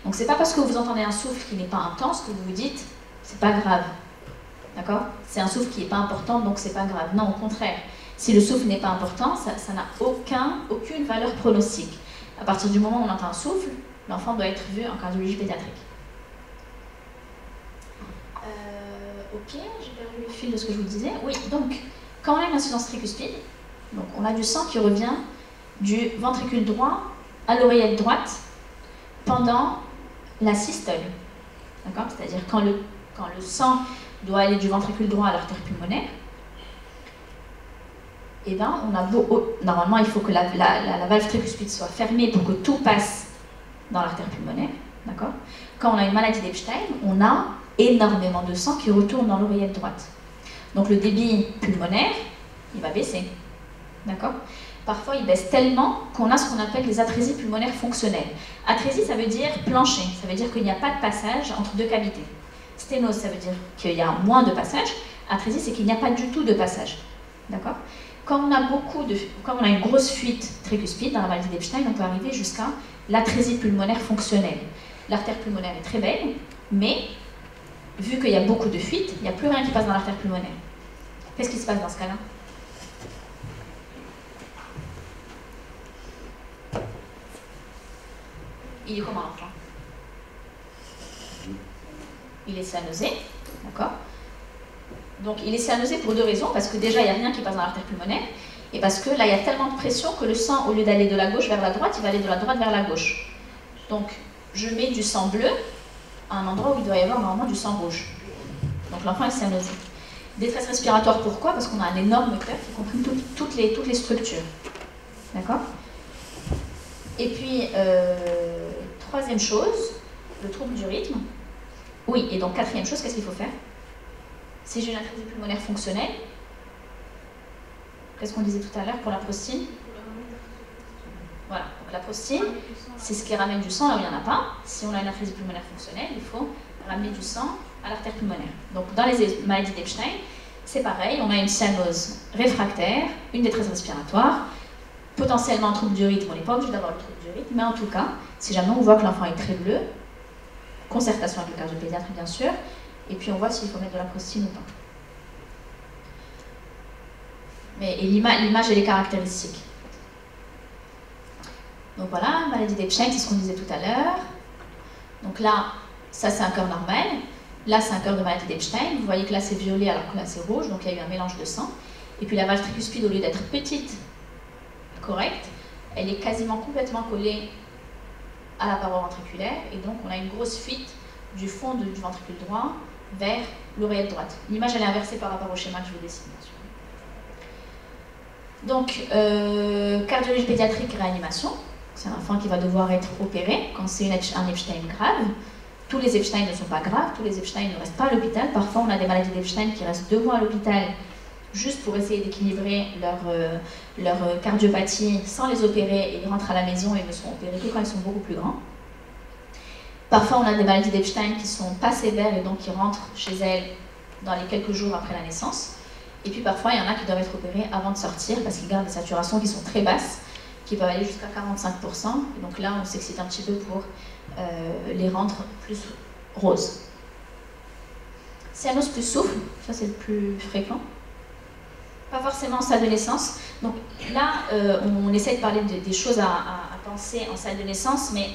Donc c'est pas parce que vous entendez un souffle qui n'est pas intense que vous vous dites c'est pas grave. D'accord? C'est un souffle qui n'est pas important, donc c'est pas grave. Non, au contraire. Si le souffle n'est pas important, ça n'a aucune valeur pronostique. À partir du moment où on entend un souffle, l'enfant doit être vu en cardiologie pédiatrique. Ok, j'ai perdu le fil de ce que je vous disais. Oui, donc, quand on a une insuffisance tricuspide, donc on a du sang qui revient du ventricule droit à l'oreillette droite pendant la systole. D'accord? C'est-à-dire quand le sang doit aller du ventricule droit à l'artère pulmonaire, et ben on a normalement il faut que la valve tricuspide soit fermée pour que tout passe dans l'artère pulmonaire. D'accord? Quand on a une maladie d'Epstein, on a énormément de sang qui retourne dans l'oreillette droite. Donc le débit pulmonaire, il va baisser. D'accord? Parfois, il baisse tellement qu'on a ce qu'on appelle les atrésies pulmonaires fonctionnelles. Atrésie, ça veut dire plancher, ça veut dire qu'il n'y a pas de passage entre deux cavités. Sténose, ça veut dire qu'il y a moins de passage. Atrésie, c'est qu'il n'y a pas du tout de passage. D'accord? Quand on a une grosse fuite tricuspide dans la maladie d'Epstein, on peut arriver jusqu'à l'atrésie pulmonaire fonctionnelle. L'artère pulmonaire est très belle, mais vu qu'il y a beaucoup de fuites, il n'y a plus rien qui passe dans l'artère pulmonaire. Qu'est-ce qui se passe dans ce cas-là? Il est comment l'enfant? Il est cyanosé, d'accord? Donc il est cyanosé pour deux raisons, parce que déjà il n'y a rien qui passe dans l'artère pulmonaire, et parce que là il y a tellement de pression que le sang, au lieu d'aller de la gauche vers la droite, il va aller de la droite vers la gauche. Donc je mets du sang bleu à un endroit où il doit y avoir normalement du sang rouge. Donc l'enfant est cyanosé. Détresse respiratoire, pourquoi? Parce qu'on a un énorme cœur qui comprime toutes les structures. D'accord? Et puis, troisième chose, le trouble du rythme. Oui, et donc quatrième chose, qu'est-ce qu'il faut faire? Si j'ai une atrésie pulmonaire fonctionnelle, qu'est-ce qu'on disait tout à l'heure pour la prostine? Voilà, donc la prostine, c'est ce qui ramène du sang là où il n'y en a pas. Si on a une atrésie pulmonaire fonctionnelle, il faut ramener du sang à l'artère pulmonaire. Donc dans les maladies d'Epstein, c'est pareil, on a une cyanose réfractaire, une détresse respiratoire, potentiellement un trouble du rythme, on n'est pas obligé d'avoir le trouble du rythme, mais en tout cas, si jamais on voit que l'enfant est très bleu, concertation avec le cardiopédiatre bien sûr, et puis on voit s'il faut mettre de la prostine ou pas. Et l'image elle est caractéristique. Donc voilà, maladie d'Epstein, c'est ce qu'on disait tout à l'heure. Donc là, ça c'est un cœur normal. Là c'est un cœur de maladie d'Epstein. Vous voyez que là c'est violet alors que là c'est rouge, donc il y a eu un mélange de sang. Et puis la valve tricuspide, au lieu d'être petite, correcte, elle est quasiment complètement collée à la paroi ventriculaire. Et donc on a une grosse fuite du fond du ventricule droit vers l'oreillette droite. L'image elle est inversée par rapport au schéma que je vous dessine, bien sûr. Donc, cardiologie pédiatrique, réanimation. C'est un enfant qui va devoir être opéré quand c'est un Epstein grave. Tous les Epstein ne sont pas graves, tous les Epstein ne restent pas à l'hôpital. Parfois, on a des maladies d'Epstein qui restent 2 mois à l'hôpital juste pour essayer d'équilibrer leur cardiopathie sans les opérer, et ils rentrent à la maison et ne sont opérés que quand ils sont beaucoup plus grands. Parfois, on a des maladies d'Epstein qui ne sont pas sévères et donc qui rentrent chez elles dans les quelques jours après la naissance. Et puis parfois, il y en a qui doivent être opérés avant de sortir parce qu'ils gardent des saturations qui sont très basses, qui peuvent aller jusqu'à 45%. Et donc là, on s'excite un petit peu pour les rendre plus roses. Cyanose plus souffle, ça c'est le plus fréquent. Pas forcément en salle de naissance. Donc là, on essaie de parler des choses à penser en salle de naissance, mais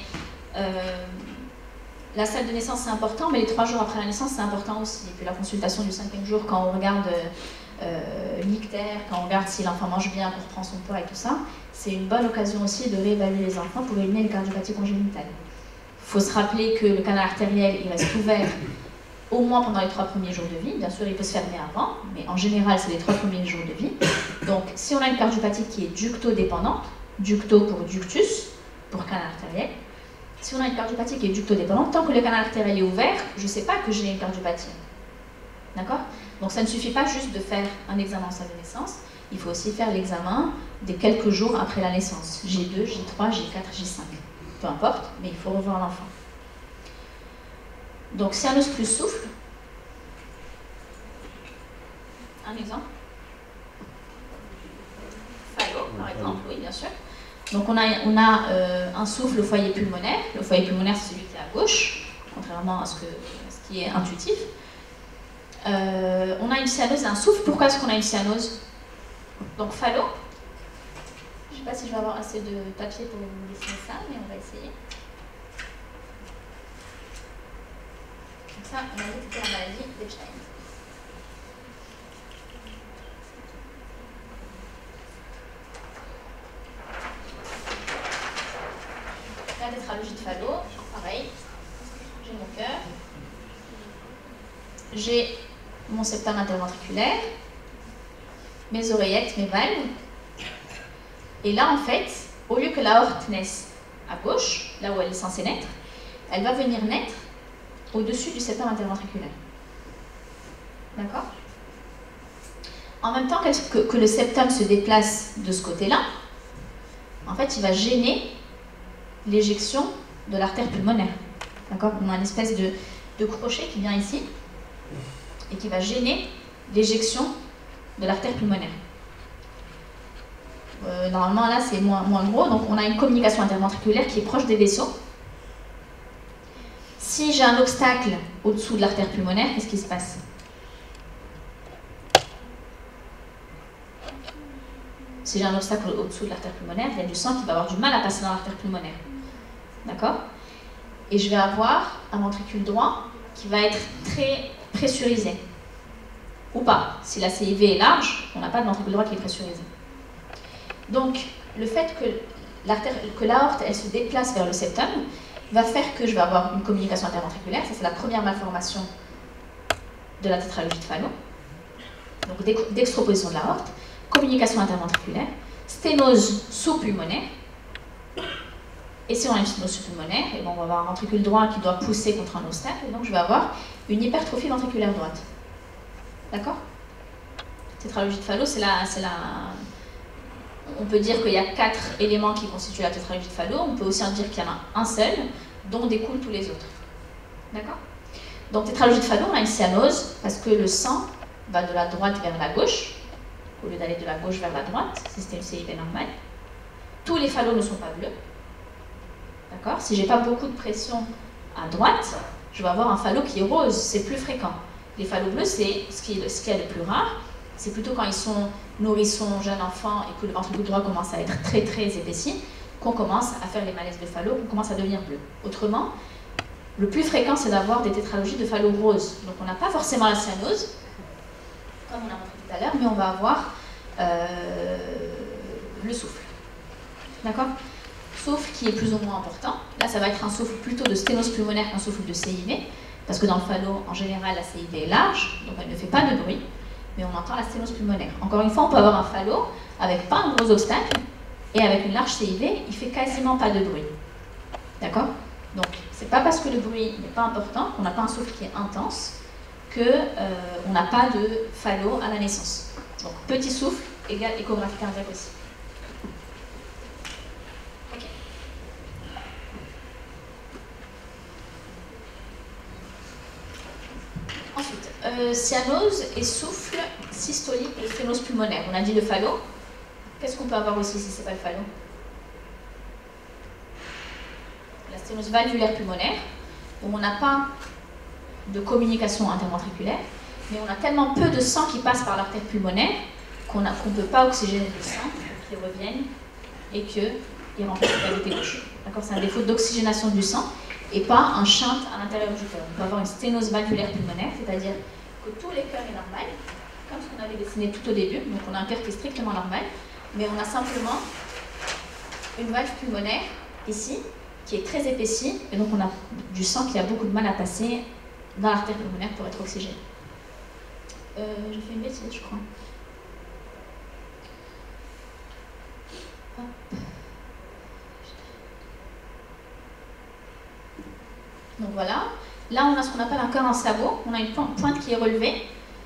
la salle de naissance c'est important, mais les 3 jours après la naissance c'est important aussi. Et puis la consultation du 5e jour, quand on regarde l'ictère, quand on regarde si l'enfant mange bien, qu'on reprend son poids et tout ça, c'est une bonne occasion aussi de réévaluer les enfants pour éliminer les cardiopathies congénitales. Il faut se rappeler que le canal artériel il reste ouvert au moins pendant les 3 premiers jours de vie. Bien sûr, il peut se fermer avant, mais en général, c'est les 3 premiers jours de vie. Donc, si on a une cardiopathie qui est ductodépendante, ducto pour ductus, pour canal artériel, si on a une cardiopathie qui est ductodépendante, tant que le canal artériel est ouvert, je ne sais pas que j'ai une cardiopathie. D'accord? Donc, ça ne suffit pas juste de faire un examen en salle de naissance. il faut aussi faire l'examen des quelques jours après la naissance. J2, J3, J4, J5. Peu importe, mais il faut revoir l'enfant. Donc cyanose plus souffle. Un exemple. Phallo, par exemple, oui, bien sûr. Donc on a un souffle au foyer pulmonaire. Le foyer pulmonaire, c'est celui qui est à gauche, contrairement à ce qui est intuitif. On a une cyanose et un souffle. Pourquoi est-ce qu'on a une cyanose? Donc phallo. Je ne sais pas si je vais avoir assez de papier pour vous dessiner ça, mais on va essayer. Donc ça, on a dit que c'était la maladie d'Epstein. La tétralogie de Fallot, pareil. J'ai mon cœur. J'ai mon septum interventriculaire, mes oreillettes, mes valves. Et là, en fait, au lieu que l'aorte naisse à gauche, là où elle est censée naître, elle va venir naître au-dessus du septum interventriculaire. D'accord? En même temps que le septum se déplace de ce côté-là, en fait, il va gêner l'éjection de l'artère pulmonaire. D'accord? On a une espèce de crochet qui vient ici et qui va gêner l'éjection de l'artère pulmonaire. Normalement, là, c'est moins gros. Donc, on a une communication interventriculaire qui est proche des vaisseaux. Si j'ai un obstacle au-dessous de l'artère pulmonaire, qu'est-ce qui se passe? Si j'ai un obstacle au-dessous de l'artère pulmonaire, il y a du sang qui va avoir du mal à passer dans l'artère pulmonaire. D'accord? Et je vais avoir un ventricule droit qui va être très pressurisé. Ou pas. Si la CIV est large, on n'a pas de ventricule droit qui est pressurisé. Donc, le fait que l'aorte elle se déplace vers le septum va faire que je vais avoir une communication interventriculaire. Ça, c'est la première malformation de la tétralogie de Fallot. Donc, d'extroposition de l'aorte, communication interventriculaire, sténose sous-pulmonaire. Et si on a une sténose sous-pulmonaire, on va avoir un ventricule droit qui doit pousser contre un obstacle, et donc je vais avoir une hypertrophie ventriculaire droite. D'accord? Tétralogie de Fallot, c'est la... On peut dire qu'il y a 4 éléments qui constituent la tétralogie de Fallot. On peut aussi en dire qu'il y en a un seul, dont découlent tous les autres. D'accord? Donc, tétralogie de Fallot, on a une cyanose parce que le sang va de la droite vers la gauche, au lieu d'aller de la gauche vers la droite, si c'était une CIV normale. Tous les Fallots ne sont pas bleus. D'accord? Si j'ai pas beaucoup de pression à droite, je vais avoir un Fallot qui est rose, c'est plus fréquent. Les Fallots bleus, c'est ce qui est le plus rare. C'est plutôt quand ils sont nourrissons, jeunes enfants et que le ventricule droit commence à être très très épaissi qu'on commence à faire les malaises de Fallot, qu'on commence à devenir bleu. Autrement, le plus fréquent c'est d'avoir des tétralogies de Fallot rose. Donc on n'a pas forcément la cyanose, comme on a montré tout à l'heure, mais on va avoir le souffle. D'accord? Souffle qui est plus ou moins important. Là, ça va être un souffle plutôt de sténose pulmonaire qu'un souffle de CIV, parce que dans le Fallot, en général, la CIV est large, donc elle ne fait pas de bruit, mais on entend la sténose pulmonaire. Encore une fois, on peut avoir un Fallot avec pas un gros obstacle, et avec une large CIV, il fait quasiment pas de bruit. D'accord? Donc, c'est pas parce que le bruit n'est pas important, qu'on n'a pas un souffle qui est intense, qu'on n'a pas de Fallot à la naissance. Donc, petit souffle égale échographie cardiaque aussi. Ok. Ensuite, cyanose et souffle systolique et sténose pulmonaire. On a dit le Fallot. Qu'est-ce qu'on peut avoir aussi si ce n'est pas le Fallot? La sténose valvulaire pulmonaire, où on n'a pas de communication interventriculaire, mais on a tellement peu de sang qui passe par l'artère pulmonaire qu'on ne peut pas oxygéner le sang pour qu'il revienne et qu'il remplisse la cavité gauche. D'accord? C'est un défaut d'oxygénation du sang et pas un shunt à l'intérieur du cœur. On peut avoir une sténose valvulaire pulmonaire, c'est-à-dire que tous les cœurs sont normaux, comme ce qu'on avait dessiné tout au début. Donc on a un cœur qui est strictement normal, mais on a simplement une valve pulmonaire ici qui est très épaissie, et donc on a du sang qui a beaucoup de mal à passer dans l'artère pulmonaire pour être oxygéné. J'ai fait une bêtise, je crois. Hop. Donc voilà. Là, on a ce qu'on appelle un cœur en sabot. On a une pointe qui est relevée.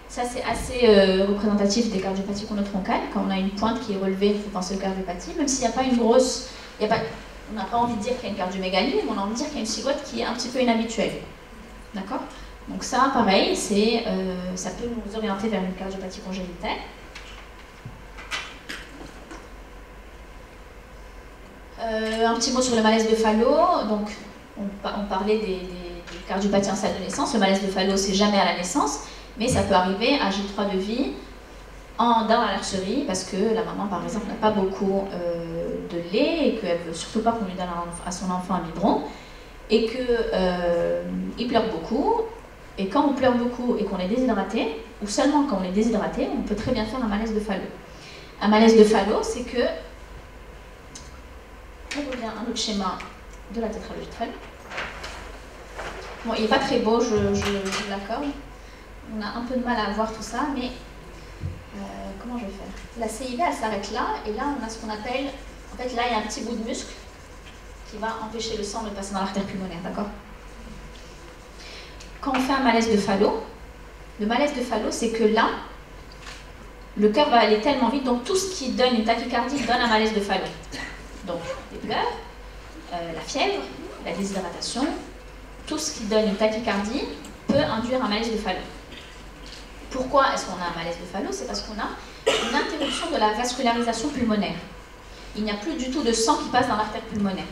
Ça, c'est assez représentatif des cardiopathies conotroncales. Quand on a une pointe qui est relevée, il faut penser aux cardiopathie, même s'il n'y a pas une grosse... on n'a pas envie de dire qu'il y a une cardiomégalie, mais on a envie de dire qu'il y a une silhouette qui est un petit peu inhabituelle. D'accord? Donc ça, pareil, ça peut nous orienter vers une cardiopathie congénitale. Un petit mot sur le malaise de Fallot. Donc, on parlait des cardiopathies en salle de naissance. Le malaise de Fallot, c'est jamais à la naissance, mais ça peut arriver à J3 de vie dans la lâcherie, parce que la maman, par exemple, n'a pas beaucoup de lait et qu'elle ne veut surtout pas qu'on lui donne à son enfant un biberon, et qu'il pleure beaucoup. Et quand on pleure beaucoup et qu'on est déshydraté, ou seulement quand on est déshydraté, on peut très bien faire un malaise de Fallot. Un malaise de Fallot, c'est que... On revient à un autre schéma de la tétralogie de Fallot. Bon, il n'est pas très beau, je l'accorde. On a un peu de mal à voir tout ça, mais comment je vais faire? La CIV, elle s'arrête là, et là, on a ce qu'on appelle... En fait, là, il y a un petit bout de muscle qui va empêcher le sang de passer dans l'artère pulmonaire, d'accord? Quand on fait un malaise de Fallot, le malaise de Fallot, c'est que là, le cœur va aller tellement vite, donc tout ce qui donne une tachycardie donne un malaise de Fallot. Donc, les pleurs, la fièvre, la déshydratation, tout ce qui donne une tachycardie peut induire un malaise de Fallot. Pourquoi est-ce qu'on a un malaise de Fallot? C'est parce qu'on a une interruption de la vascularisation pulmonaire. Il n'y a plus du tout de sang qui passe dans l'artère pulmonaire.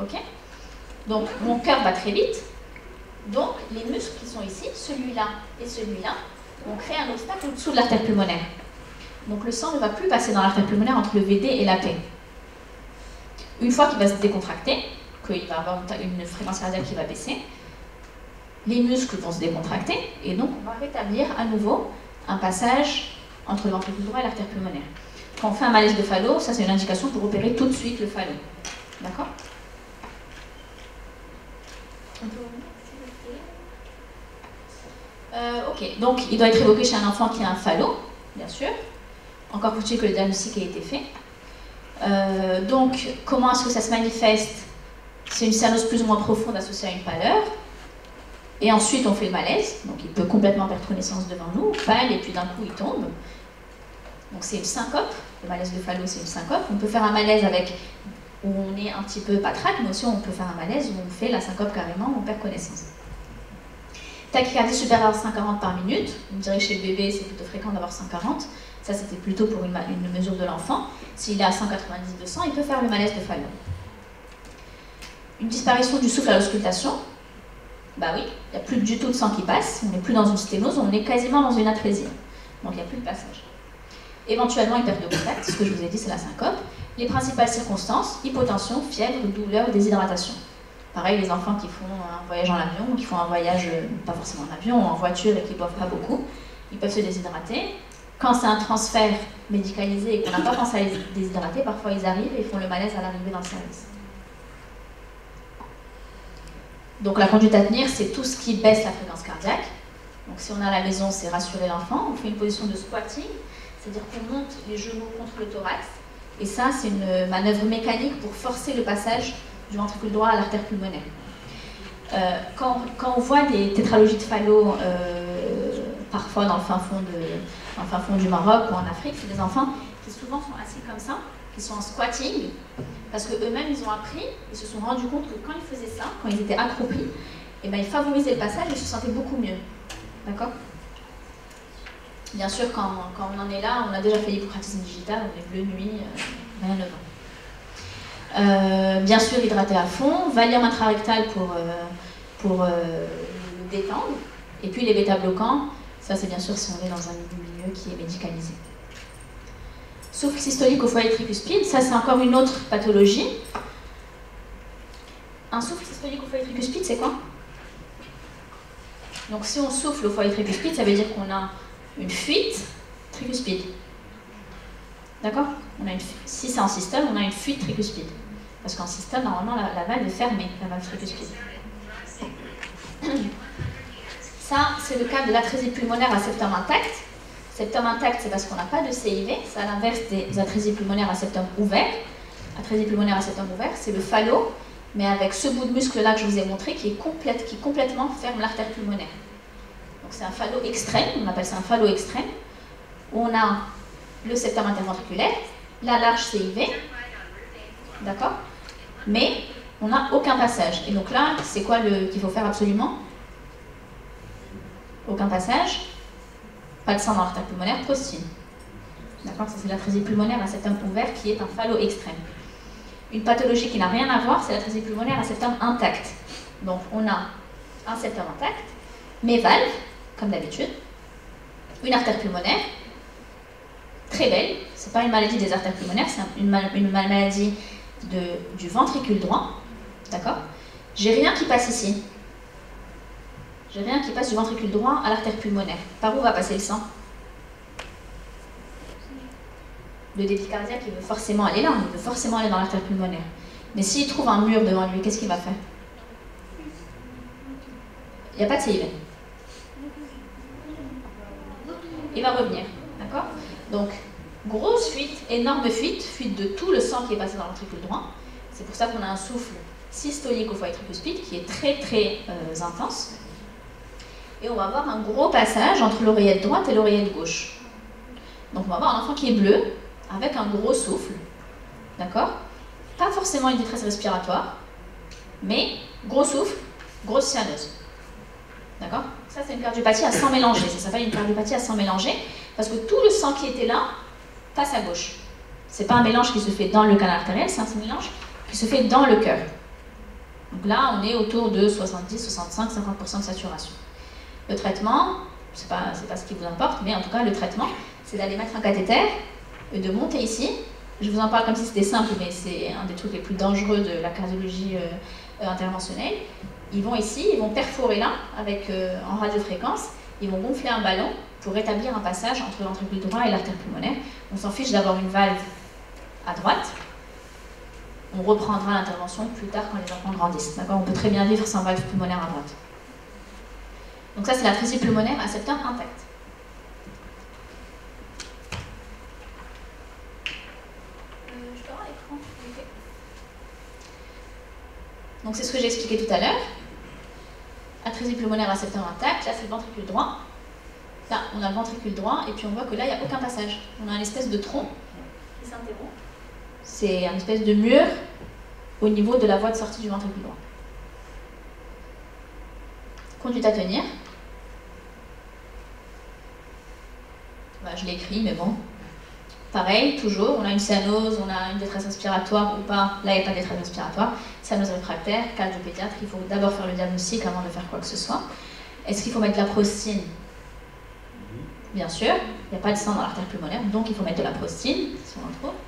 Ok? Donc, mon cœur bat très vite. Donc, les muscles qui sont ici, celui-là et celui-là, vont créer un obstacle au-dessous de l'artère pulmonaire. Donc, le sang ne va plus passer dans l'artère pulmonaire entre le VD et l'AP. Une fois qu'il va se décontracter, qu'il va avoir une fréquence cardiaque qui va baisser, les muscles vont se décontracter et donc on va rétablir à nouveau un passage entre le ventricule droit et l'artère pulmonaire. Quand on fait un malaise de Fallot, ça c'est une indication pour opérer tout de suite le Fallot. D'accord? Ok, donc il doit être évoqué chez un enfant qui a un Fallot, bien sûr. Encore faut-il que le diagnostic ait été fait. Donc, comment est-ce que ça se manifeste? C'est une cyanose plus ou moins profonde associée à une pâleur. Et ensuite, on fait le malaise. Donc, il peut complètement perdre connaissance devant nous, pâle, et puis d'un coup, il tombe. Donc, c'est une syncope. Le malaise de Fallot, c'est une syncope. On peut faire un malaise où on est un petit peu patraque, mais aussi on peut faire un malaise où on fait la syncope carrément, où on perd connaissance. Tachycardie supérieure à 140 par minute. Vous me direz, chez le bébé, c'est plutôt fréquent d'avoir 140. Ça, c'était plutôt pour une mesure de l'enfant. S'il est à 190-200, il peut faire le malaise de Fallot. Une disparition du souffle à l'auscultation. Bah oui, il n'y a plus du tout de sang qui passe. On n'est plus dans une sténose, on est quasiment dans une atrésie. Donc il n'y a plus de passage. Éventuellement, une perte de contact. Ce que je vous ai dit, c'est la syncope. Les principales circonstances, hypotension, fièvre, douleur, déshydratation. Pareil, les enfants qui font un voyage en avion, qui font un voyage, pas forcément en avion, en voiture et qui ne boivent pas beaucoup, ils peuvent se déshydrater. Quand c'est un transfert médicalisé et qu'on n'a pas pensé à les déshydrater, parfois ils arrivent et font le malaise à l'arrivée dans le service. Donc la conduite à tenir, c'est tout ce qui baisse la fréquence cardiaque. Donc si on est à la maison, c'est rassurer l'enfant. On fait une position de squatting, c'est-à-dire qu'on monte les genoux contre le thorax. Et ça, c'est une manœuvre mécanique pour forcer le passage du ventricule droit à l'artère pulmonaire. Quand on voit des tétralogies de Fallot, parfois dans le fin fond du Maroc ou en Afrique, c'est des enfants qui souvent sont assis comme ça, qui sont en squatting, parce qu'eux-mêmes, ils ont appris, ils se sont rendus compte que quand ils faisaient ça, quand ils étaient accroupis, eh ben, ils favorisaient le passage et ils se sentaient beaucoup mieux. D'accord? Bien sûr, quand on en est là, on a déjà fait l'hypocratisme digital, on est bleu nuit, rien ne va. Bien sûr, hydrater à fond, Valium intrarectal pour le détendre, et puis les bêta-bloquants, ça c'est bien sûr si on est dans un milieu qui est médicalisé. Souffle systolique au foyer tricuspide, ça c'est encore une autre pathologie. Un souffle systolique au foyer tricuspide, c'est quoi? Donc si on souffle au foyer tricuspide, ça veut dire qu'on a une fuite tricuspide. D'accord? Si c'est en systole, on a une fuite tricuspide. Parce qu'en systole, normalement, la valve est fermée, la valve tricuspide. Ça, c'est le cas de l'atrésie pulmonaire à septum intact. Septum intact, c'est parce qu'on n'a pas de CIV. C'est à l'inverse des atrésies pulmonaires à septum ouvert. Atrésie pulmonaire à septum ouvert, c'est le Fallot, mais avec ce bout de muscle-là que je vous ai montré qui complètement ferme l'artère pulmonaire. Donc c'est un fallo extrême, on appelle ça un fallo extrême, où on a le septum interventriculaire, la large CIV, d'accord? Mais on n'a aucun passage. Et donc là, c'est quoi qu'il faut faire absolument? Aucun passage, pas de sang dans l'artère pulmonaire, prostine. D'accord? Ça c'est l'atrésie pulmonaire à septum ouvert qui est un fallo extrême. Une pathologie qui n'a rien à voir, c'est l'atrésie pulmonaire à septum intact. Donc on a un septum intact, mes valves, comme d'habitude, une artère pulmonaire, très belle, c'est pas une maladie des artères pulmonaires, c'est une maladie du ventricule droit, d'accord? J'ai rien qui passe ici. J'ai rien qui passe du ventricule droit à l'artère pulmonaire. Par où va passer le sang? Le débit cardiaque, il veut forcément aller là, il veut forcément aller dans l'artère pulmonaire. Mais s'il trouve un mur devant lui, qu'est-ce qu'il va faire? Il n'y a pas de CIV. Il va revenir, d'accord? Donc, grosse fuite, énorme fuite, fuite de tout le sang qui est passé dans le ventricule droit. C'est pour ça qu'on a un souffle systolique au foyer tricuspide qui est très très intense. Et on va avoir un gros passage entre l'oreillette droite et l'oreillette gauche. Donc on va avoir un enfant qui est bleu, avec un gros souffle, d'accord? Pas forcément une détresse respiratoire, mais gros souffle, grosse cyanose. D'accord? Ça, c'est une cardiopathie à sang mélangé. Ça s'appelle une cardiopathie à sang mélangé parce que tout le sang qui était là passe à gauche. C'est pas un mélange qui se fait dans le canal artériel, c'est un mélange qui se fait dans le cœur. Donc là, on est autour de 70, 65, 50% de saturation. Le traitement, c'est pas ce qui vous importe, mais en tout cas, le traitement, c'est d'aller mettre un cathéter et de monter ici. Je vous en parle comme si c'était simple, mais c'est un des trucs les plus dangereux de la cardiologie interventionnelle. Ils vont ici, ils vont perforer là, avec, en radiofréquence, ils vont gonfler un ballon pour rétablir un passage entre le ventricule droit et l'artère pulmonaire. On s'en fiche d'avoir une valve à droite. On reprendra l'intervention plus tard quand les enfants grandissent. D'accord? On peut très bien vivre sans valve pulmonaire à droite. Donc ça, c'est l'atrésie pulmonaire à septum intact. Je peux avoir l'écran? Okay. Donc c'est ce que j'ai expliqué tout à l'heure. Atrésie pulmonaire à septum intact, là c'est le ventricule droit. Là, on a le ventricule droit et puis on voit que là, il n'y a aucun passage. On a une espèce de tronc qui s'interrompt. C'est une espèce de mur au niveau de la voie de sortie du ventricule droit. Conduite à tenir. Bah, je l'ai écrit, mais bon. Pareil, toujours, on a une cyanose, on a une détresse respiratoire ou pas. Là, il n'y a pas de détresse respiratoire. Cyanose réfractaire, cardiopédiatre. Il faut d'abord faire le diagnostic avant de faire quoi que ce soit. Est-ce qu'il faut mettre de la prostine? Bien sûr, il n'y a pas de sang dans l'artère pulmonaire, donc il faut mettre de la prostine, si on en trouve.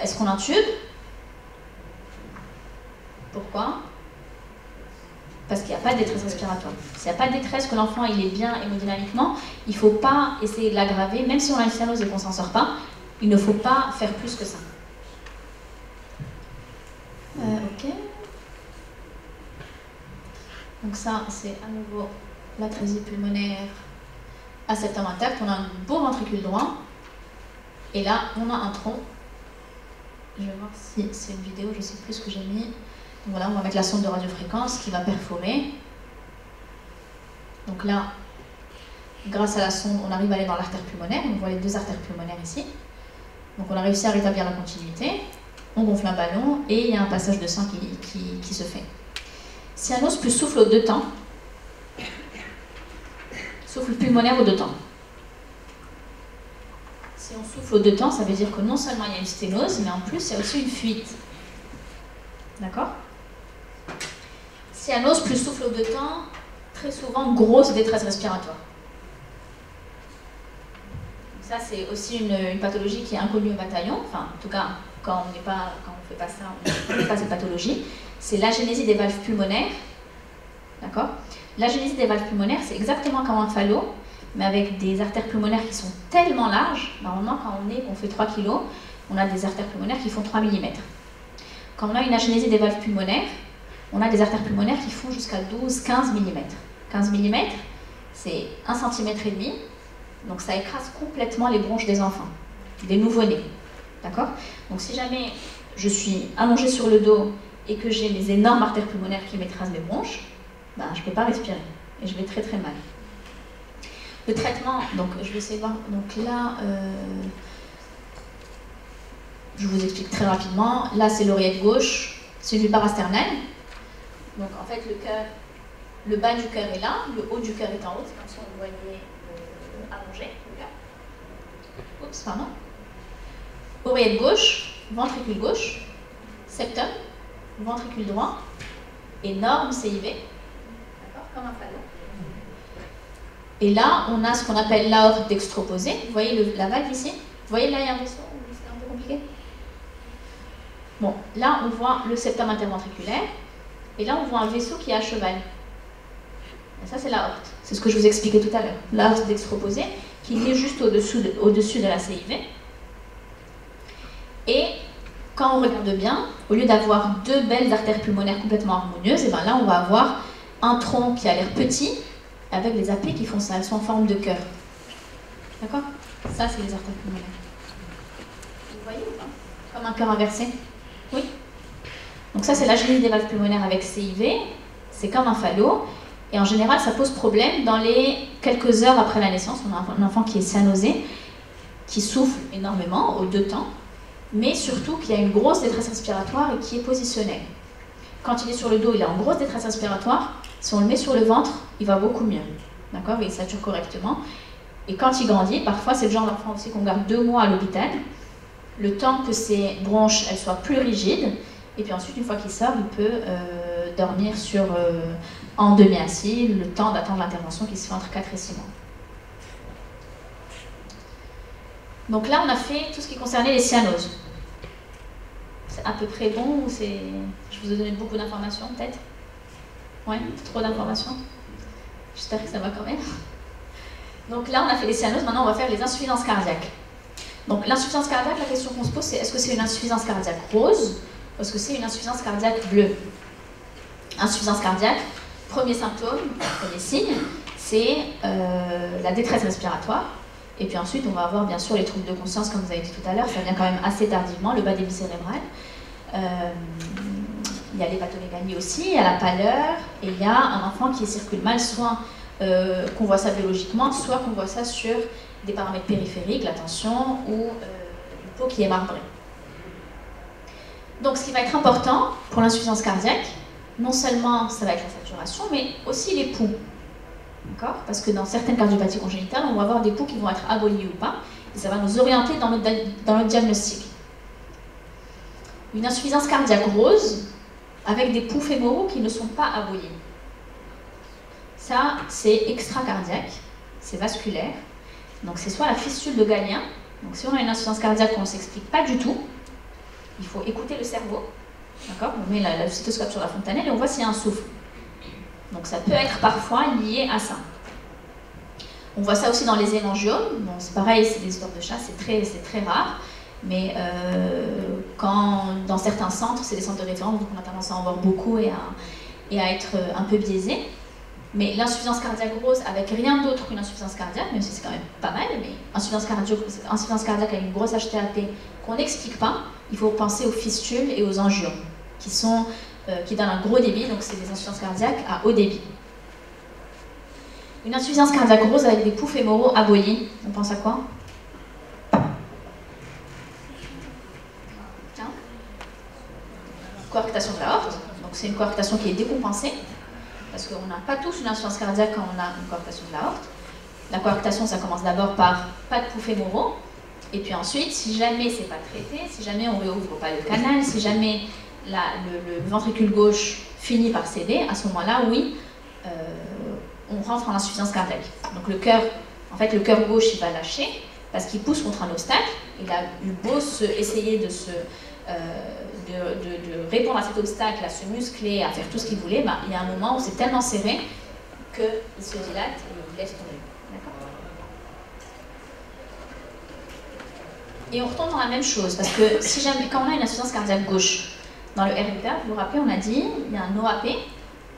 Est-ce qu'on intube? Pourquoi? Parce qu'il n'y a pas de détresse respiratoire. S'il n'y a pas de détresse, que l'enfant il est bien hémodynamiquement, il ne faut pas essayer de l'aggraver, même si on a une cyanose et qu'on ne s'en sort pas, il ne faut pas faire plus que ça. Ok. Donc ça, c'est à nouveau l'atrésie pulmonaire à septum intact. On a un beau ventricule droit. Et là, on a un tronc. Je vais voir si c'est une vidéo, je ne sais plus ce que j'ai mis. Donc voilà, on va mettre la sonde de radiofréquence qui va perforer. Donc là, grâce à la sonde, on arrive à aller dans l'artère pulmonaire. On voit les deux artères pulmonaires ici. Donc on a réussi à rétablir la continuité. On gonfle un ballon et il y a un passage de sang qui se fait. Cyanose plus souffle aux 2 temps. Souffle pulmonaire aux 2 temps. Si on souffle aux 2 temps, ça veut dire que non seulement il y a une sténose, mais en plus il y a aussi une fuite. D'accord? Cyanose plus souffle aux 2 temps, très souvent grosse détresse respiratoire. Ça c'est aussi une pathologie qui est inconnue au bataillon, enfin en tout cas quand on ne fait pas ça, on ne connaît pas cette pathologie. C'est l'agénésie des valves pulmonaires. D'accord? L'agénésie des valves pulmonaires, c'est exactement comme un fallo, mais avec des artères pulmonaires qui sont tellement larges. Normalement, quand on fait 3 kg, on a des artères pulmonaires qui font 3 mm. Quand on a une agénésie des valves pulmonaires, on a des artères pulmonaires qui font jusqu'à 12-15 mm. 15 mm, c'est 1,5 cm, donc ça écrase complètement les bronches des enfants, des nouveau-nés. D'accord? Donc si jamais je suis allongée sur le dos et que j'ai mes énormes artères pulmonaires qui m'écrasent mes bronches, ben, je ne peux pas respirer et je vais très très mal. Le traitement, donc je vais essayer de voir. Donc là, je vous explique très rapidement. Là, c'est l'oreillette gauche, c'est du parasternel. Donc en fait, le cœur, le bas du cœur est là, le haut du cœur est en haut. C'est comme si on le voyait allongé, le cœur. Oups, pardon. Oreillette gauche, ventricule gauche, septum, ventricule droit, énorme CIV, d'accord, comme un phallo. Et là, on a ce qu'on appelle l'aorte dextroposée. Vous voyez la valve ici? Vous voyez là, il y a un vaisseau? C'est un peu compliqué. Bon, là, on voit le septum interventriculaire. Et là, on voit un vaisseau qui est à cheval. Et ça, c'est l'aorte. C'est ce que je vous expliquais tout à l'heure. L'aorte dextroposée, qui est juste au-dessus de la CIV. Et quand on regarde bien, au lieu d'avoir deux belles artères pulmonaires complètement harmonieuses, et bien là, on va avoir un tronc qui a l'air petit, avec les AP qui font ça. Elles sont en forme de cœur. D'accord? Ça, c'est les artères pulmonaires. Vous voyez ou pas? Comme un cœur inversé. Oui? Donc ça, c'est la gélise des valves pulmonaires avec CIV. C'est comme un phallo. Et en général, ça pose problème dans les quelques heures après la naissance. On a un enfant qui est cyanosé, qui souffle énormément aux 2 temps, mais surtout qui a une grosse détresse respiratoire et qui est positionnel. Quand il est sur le dos, il est en grosse détresse respiratoire. Si on le met sur le ventre, il va beaucoup mieux. D'accord? Il sature correctement. Et quand il grandit, parfois, c'est le genre d'enfant aussi qu'on garde 2 mois à l'hôpital, le temps que ses bronches elles soient plus rigides. Et puis ensuite, une fois qu'il sort, il peut dormir en demi-assis, le temps d'attendre l'intervention qui se fait entre 4 et 6 mois. Donc là, on a fait tout ce qui concernait les cyanoses. C'est à peu près bon ou c'est... Je vous ai donné beaucoup d'informations, peut-être? Ouais, trop d'informations? J'espère que ça va quand même. Donc là, on a fait les cyanoses, maintenant on va faire les insuffisances cardiaques. Donc l'insuffisance cardiaque, la question qu'on se pose, c'est est-ce que c'est une insuffisance cardiaque rose ou est-ce que c'est une insuffisance cardiaque bleue? Insuffisance cardiaque, premier symptôme, premier signe, c'est la détresse respiratoire. Et puis ensuite, on va avoir bien sûr les troubles de conscience, comme vous avez dit tout à l'heure, ça vient quand même assez tardivement, le bas débit cérébral. Il y a l'hépatomégalie aussi, il y a la pâleur, et il y a un enfant qui circule mal, soit qu'on voit ça biologiquement, soit qu'on voit ça sur des paramètres périphériques, la tension ou une peau qui est marbrée. Donc ce qui va être important pour l'insuffisance cardiaque, non seulement ça va être la saturation, mais aussi les pouls. D'accord? Parce que dans certaines cardiopathies congénitales, on va avoir des pouls qui vont être abolis ou pas, et ça va nous orienter dans notre diagnostic. Une insuffisance cardiaque rose, avec des pouls fémoraux qui ne sont pas abolis. Ça, c'est extracardiaque, c'est vasculaire. Donc c'est soit la fistule de Galien, donc si on a une insuffisance cardiaque qu'on ne s'explique pas du tout, il faut écouter le cerveau. D'accord? On met le stéthoscope sur la fontanelle et on voit s'il y a un souffle. Donc ça peut être parfois lié à ça. On voit ça aussi dans les hémangiomes. Bon, c'est pareil, c'est des histoires de chat, c'est très rare. Mais dans certains centres, c'est des centres de référence, donc on a tendance à en voir beaucoup et à être un peu biaisé. Mais l'insuffisance cardiaque rose avec rien d'autre qu'une insuffisance cardiaque, même si c'est quand même pas mal, mais insuffisance cardiaque avec une grosse HTAP qu'on n'explique pas, il faut penser aux fistules et aux angiomes, qui donnent un gros débit, donc c'est des insuffisances cardiaques à haut débit. Une insuffisance cardiaque rose avec des pouls fémoraux abolis, on pense à quoi? Coarctation de l'aorte, donc c'est une coarctation qui est décompensée, parce qu'on n'a pas tous une insuffisance cardiaque quand on a une coarctation de l'aorte. La coarctation, ça commence d'abord par pas de pouls fémoraux, et puis ensuite, si jamais c'est pas traité, si jamais on réouvre pas le canal, si jamais le ventricule gauche finit par céder, à ce moment-là, oui, on rentre en insuffisance cardiaque. Donc le cœur gauche, il va lâcher, parce qu'il pousse contre un obstacle. Il a eu beau essayer de répondre à cet obstacle, à se muscler, à faire tout ce qu'il voulait, bah, il y a un moment où c'est tellement serré qu'il se dilate et il laisse tomber. D'accord ? Et on retombe dans la même chose, parce que si jamais, quand on a une insuffisance cardiaque gauche, dans le REPA, vous vous rappelez, on a dit il y a un OAP,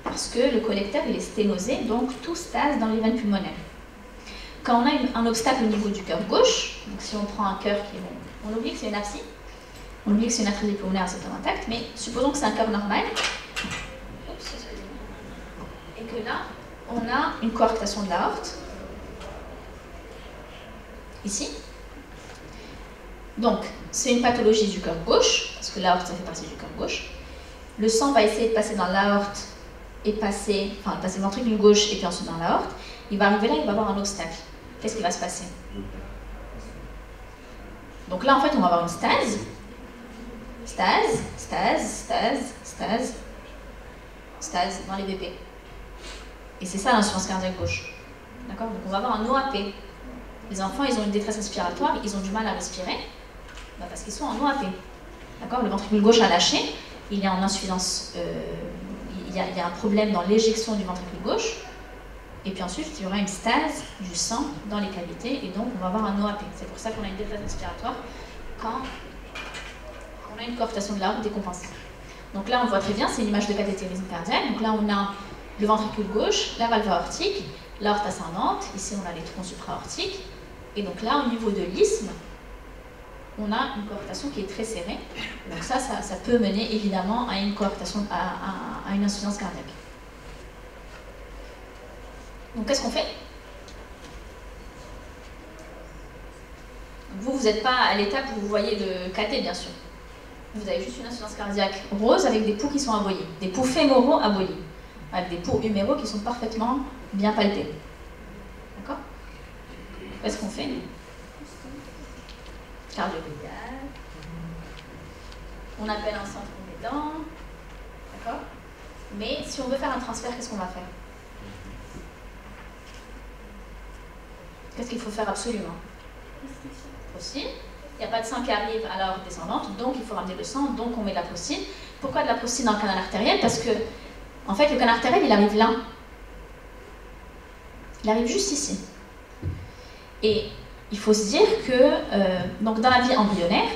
parce que le collecteur il est sténosé, donc tout stase dans les veines pulmonaires. Quand on a un obstacle au niveau du cœur gauche, donc si on prend un cœur qui est bon, on oublie que c'est une abscie, on oublie que c'est une atrésie pulmonaire à septum intact, mais supposons que c'est un cœur normal, et que là, on a une coarctation de l'aorte, ici. Donc, c'est une pathologie du cœur gauche, parce que l'aorte, ça fait partie du cœur gauche. Le sang va essayer de passer dans l'aorte et passer le ventricule gauche et puis ensuite dans l'aorte. Il va arriver là, il va avoir un obstacle. Qu'est-ce qui va se passer? Donc là, en fait, on va avoir une stase. Stase, stase, stase, stase, stase dans les BP. Et c'est ça l'insuffisance cardiaque gauche. D'accord? Donc on va avoir un OAP. Les enfants, ils ont une détresse respiratoire, ils ont du mal à respirer, parce qu'ils sont en OAP. D'accord? Le ventricule gauche a lâché, il est en insuffisance, il y a un problème dans l'éjection du ventricule gauche, et puis ensuite il y aura une stase du sang dans les cavités, et donc on va avoir un OAP. C'est pour ça qu'on a une détresse respiratoire quand on a une coarctation de l'aorte décompensée. Donc là on voit très bien, c'est une image de cathétérisme cardiaque. Donc là on a le ventricule gauche, la valve aortique, l'aorte ascendante, ici on a les troncs supraortiques, et donc là au niveau de l'isthme, on a une coarctation qui est très serrée. Donc ça peut mener évidemment à une coarctation, à une insuffisance cardiaque. Donc qu'est-ce qu'on fait? Vous n'êtes pas à l'étape où vous voyez le cathé, bien sûr. Vous avez juste une insuffisance cardiaque rose avec des poux qui sont aboyés, des poux fémoraux aboyés, avec des poux huméraux qui sont parfaitement bien palpés. D'accord? Qu'est-ce qu'on fait? Cardio-pédial. On appelle un centre compétent. D'accord? Mais si on veut faire un transfert, qu'est-ce qu'on va faire? Qu'est-ce qu'il faut faire absolument? Procine. Il n'y a pas de sang qui arrive à l'aorte descendante, donc il faut ramener le sang, donc on met de la procine. Pourquoi de la procine dans le canal artériel? Parce que, en fait, le canal artériel, il arrive là. Il arrive juste ici. Et il faut se dire que, donc dans la vie embryonnaire,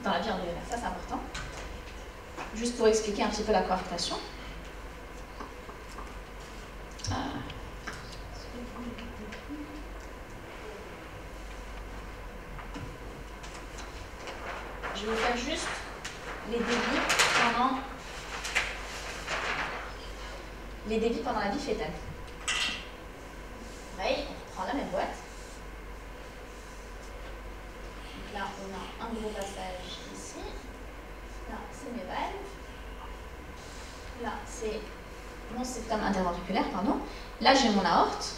ça c'est important, juste pour expliquer un petit peu la coarctation. Je vais vous faire juste les débits pendant la vie fœtale. Pareil, on prend la même boîte. Donc là, on a un gros passage ici. Là, c'est mes valves. Là, c'est mon septum interventriculaire, pardon. Là, j'ai mon aorte.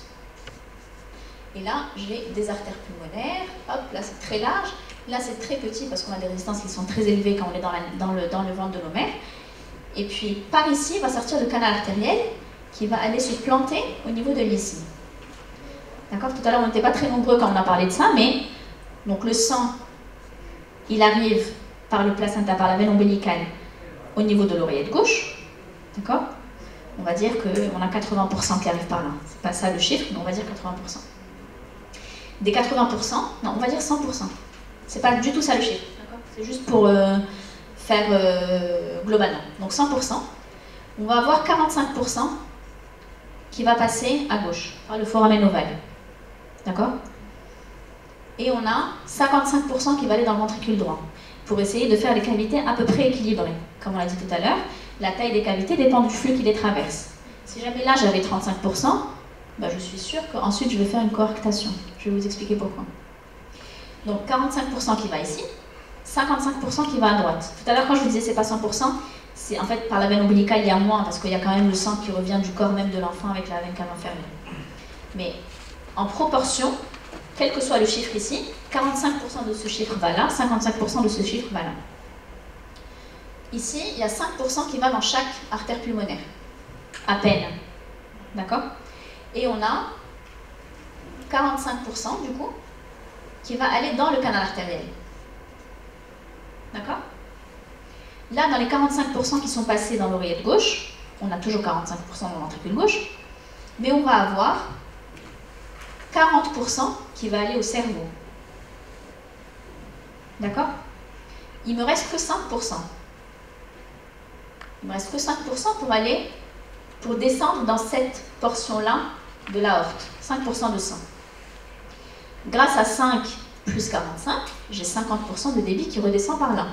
Et là, j'ai des artères pulmonaires. Hop, là, c'est très large. Là, c'est très petit parce qu'on a des résistances qui sont très élevées quand on est dans le ventre de nos mères. Et puis, par ici, va sortir le canal artériel qui va aller se planter au niveau de l'isthme. D'accord? Tout à l'heure, on n'était pas très nombreux quand on a parlé de ça, mais donc le sang, il arrive par le placenta, par la veine ombilicale, au niveau de l'oreillette gauche. D'accord? On va dire qu'on a 80% qui arrivent par là. C'est pas ça le chiffre, mais on va dire 80%. Des 80%, non, on va dire 100%. C'est pas du tout ça le chiffre. C'est juste pour faire globalement. Donc 100%. On va avoir 45% qui va passer à gauche, par le foramen ovale. D'accord? Et on a 55% qui va aller dans le ventricule droit, pour essayer de faire les cavités à peu près équilibrées. Comme on l'a dit tout à l'heure, la taille des cavités dépend du flux qui les traverse. Si jamais là j'avais 35%, bah, je suis sûre qu'ensuite je vais faire une coarctation. Je vais vous expliquer pourquoi. Donc 45% qui va ici, 55% qui va à droite. Tout à l'heure quand je vous disais c'est pas 100%, c'est en fait par la veine ombilicale il y a moins parce qu'il y a quand même le sang qui revient du corps même de l'enfant avec la veine cave inférieure. Mais en proportion, quel que soit le chiffre ici, 45% de ce chiffre va là, 55% de ce chiffre va là. Ici, il y a 5% qui va dans chaque artère pulmonaire. À peine. D'accord? Et on a 45% du coup qui va aller dans le canal artériel. D'accord? Là, dans les 45% qui sont passés dans l'oreillette gauche, on a toujours 45% dans le ventricule gauche, mais on va avoir 40% qui va aller au cerveau. D'accord? Il me reste que 5%. Il me reste que 5% pour descendre dans cette portion-là de l'aorte. 5% de sang. Grâce à 5 plus 45, j'ai 50% de débit qui redescend par là.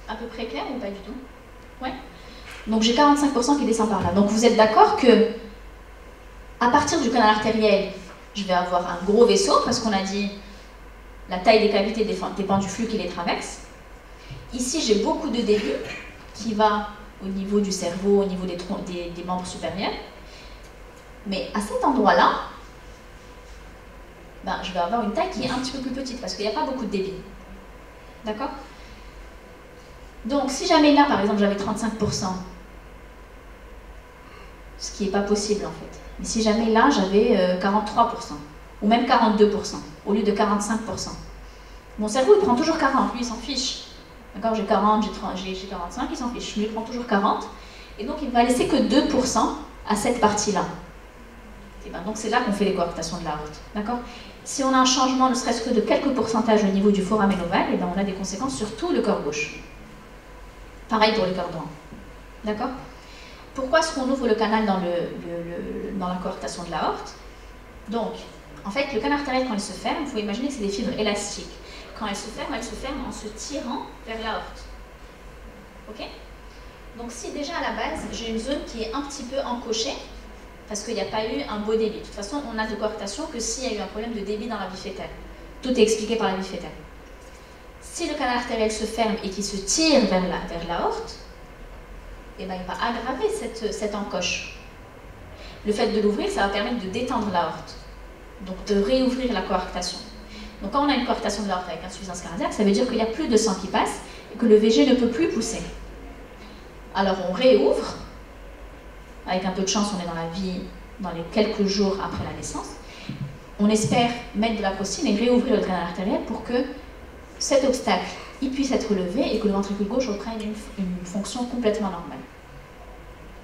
À peu près clair ou pas du tout? Ouais. Donc j'ai 45% qui descend par là. Donc vous êtes d'accord que à partir du canal artériel, je vais avoir un gros vaisseau, parce qu'on a dit la taille des cavités dépend du flux qui les traverse. Ici, j'ai beaucoup de débit qui va au niveau du cerveau, au niveau des membres supérieurs. Mais à cet endroit-là, ben, je vais avoir une taille qui est un petit peu plus petite parce qu'il n'y a pas beaucoup de débit. D'accord? Donc, si jamais là, par exemple, j'avais 35%, ce qui n'est pas possible en fait, mais si jamais là, j'avais 43%, ou même 42%, au lieu de 45%, mon cerveau, il prend toujours 40, lui, il s'en fiche. D'accord? J'ai 40, j'ai 45, il s'en fiche. Lui, il prend toujours 40, et donc il ne va laisser que 2% à cette partie-là. Et ben, donc, c'est là qu'on fait les coarctations de l'aorte. D'accord? Si on a un changement, ne serait-ce que de quelques pourcentages au niveau du foramen ovale, et ben, on a des conséquences sur tout le corps gauche. Pareil pour le cœur droit. D'accord? Pourquoi est-ce qu'on ouvre le canal dans la coarctation de l'aorte? Donc, en fait, le canal artériel, quand il se ferme, il faut imaginer que c'est des fibres élastiques. Quand elles se ferment en se tirant vers l'aorte. Ok? Donc, si déjà à la base, j'ai une zone qui est un petit peu encochée, parce qu'il n'y a pas eu un beau débit. De toute façon, on a de coarctation que s'il y a eu un problème de débit dans la vie fœtale. Tout est expliqué par la vie fœtale. Si le canal artériel se ferme et qu'il se tire vers l'aorte, eh ben, il va aggraver cette encoche. Le fait de l'ouvrir, ça va permettre de détendre l'aorte, donc de réouvrir la coarctation. Donc quand on a une coarctation de l'aorte avec insuffisance cardiaque, ça veut dire qu'il n'y a plus de sang qui passe et que le VG ne peut plus pousser. Alors on réouvre, avec un peu de chance, on est dans la vie dans les quelques jours après la naissance. On espère mettre de la prostine et réouvrir le canal artériel pour que cet obstacle il puisse être levé et que le ventricule gauche reprenne une fonction complètement normale.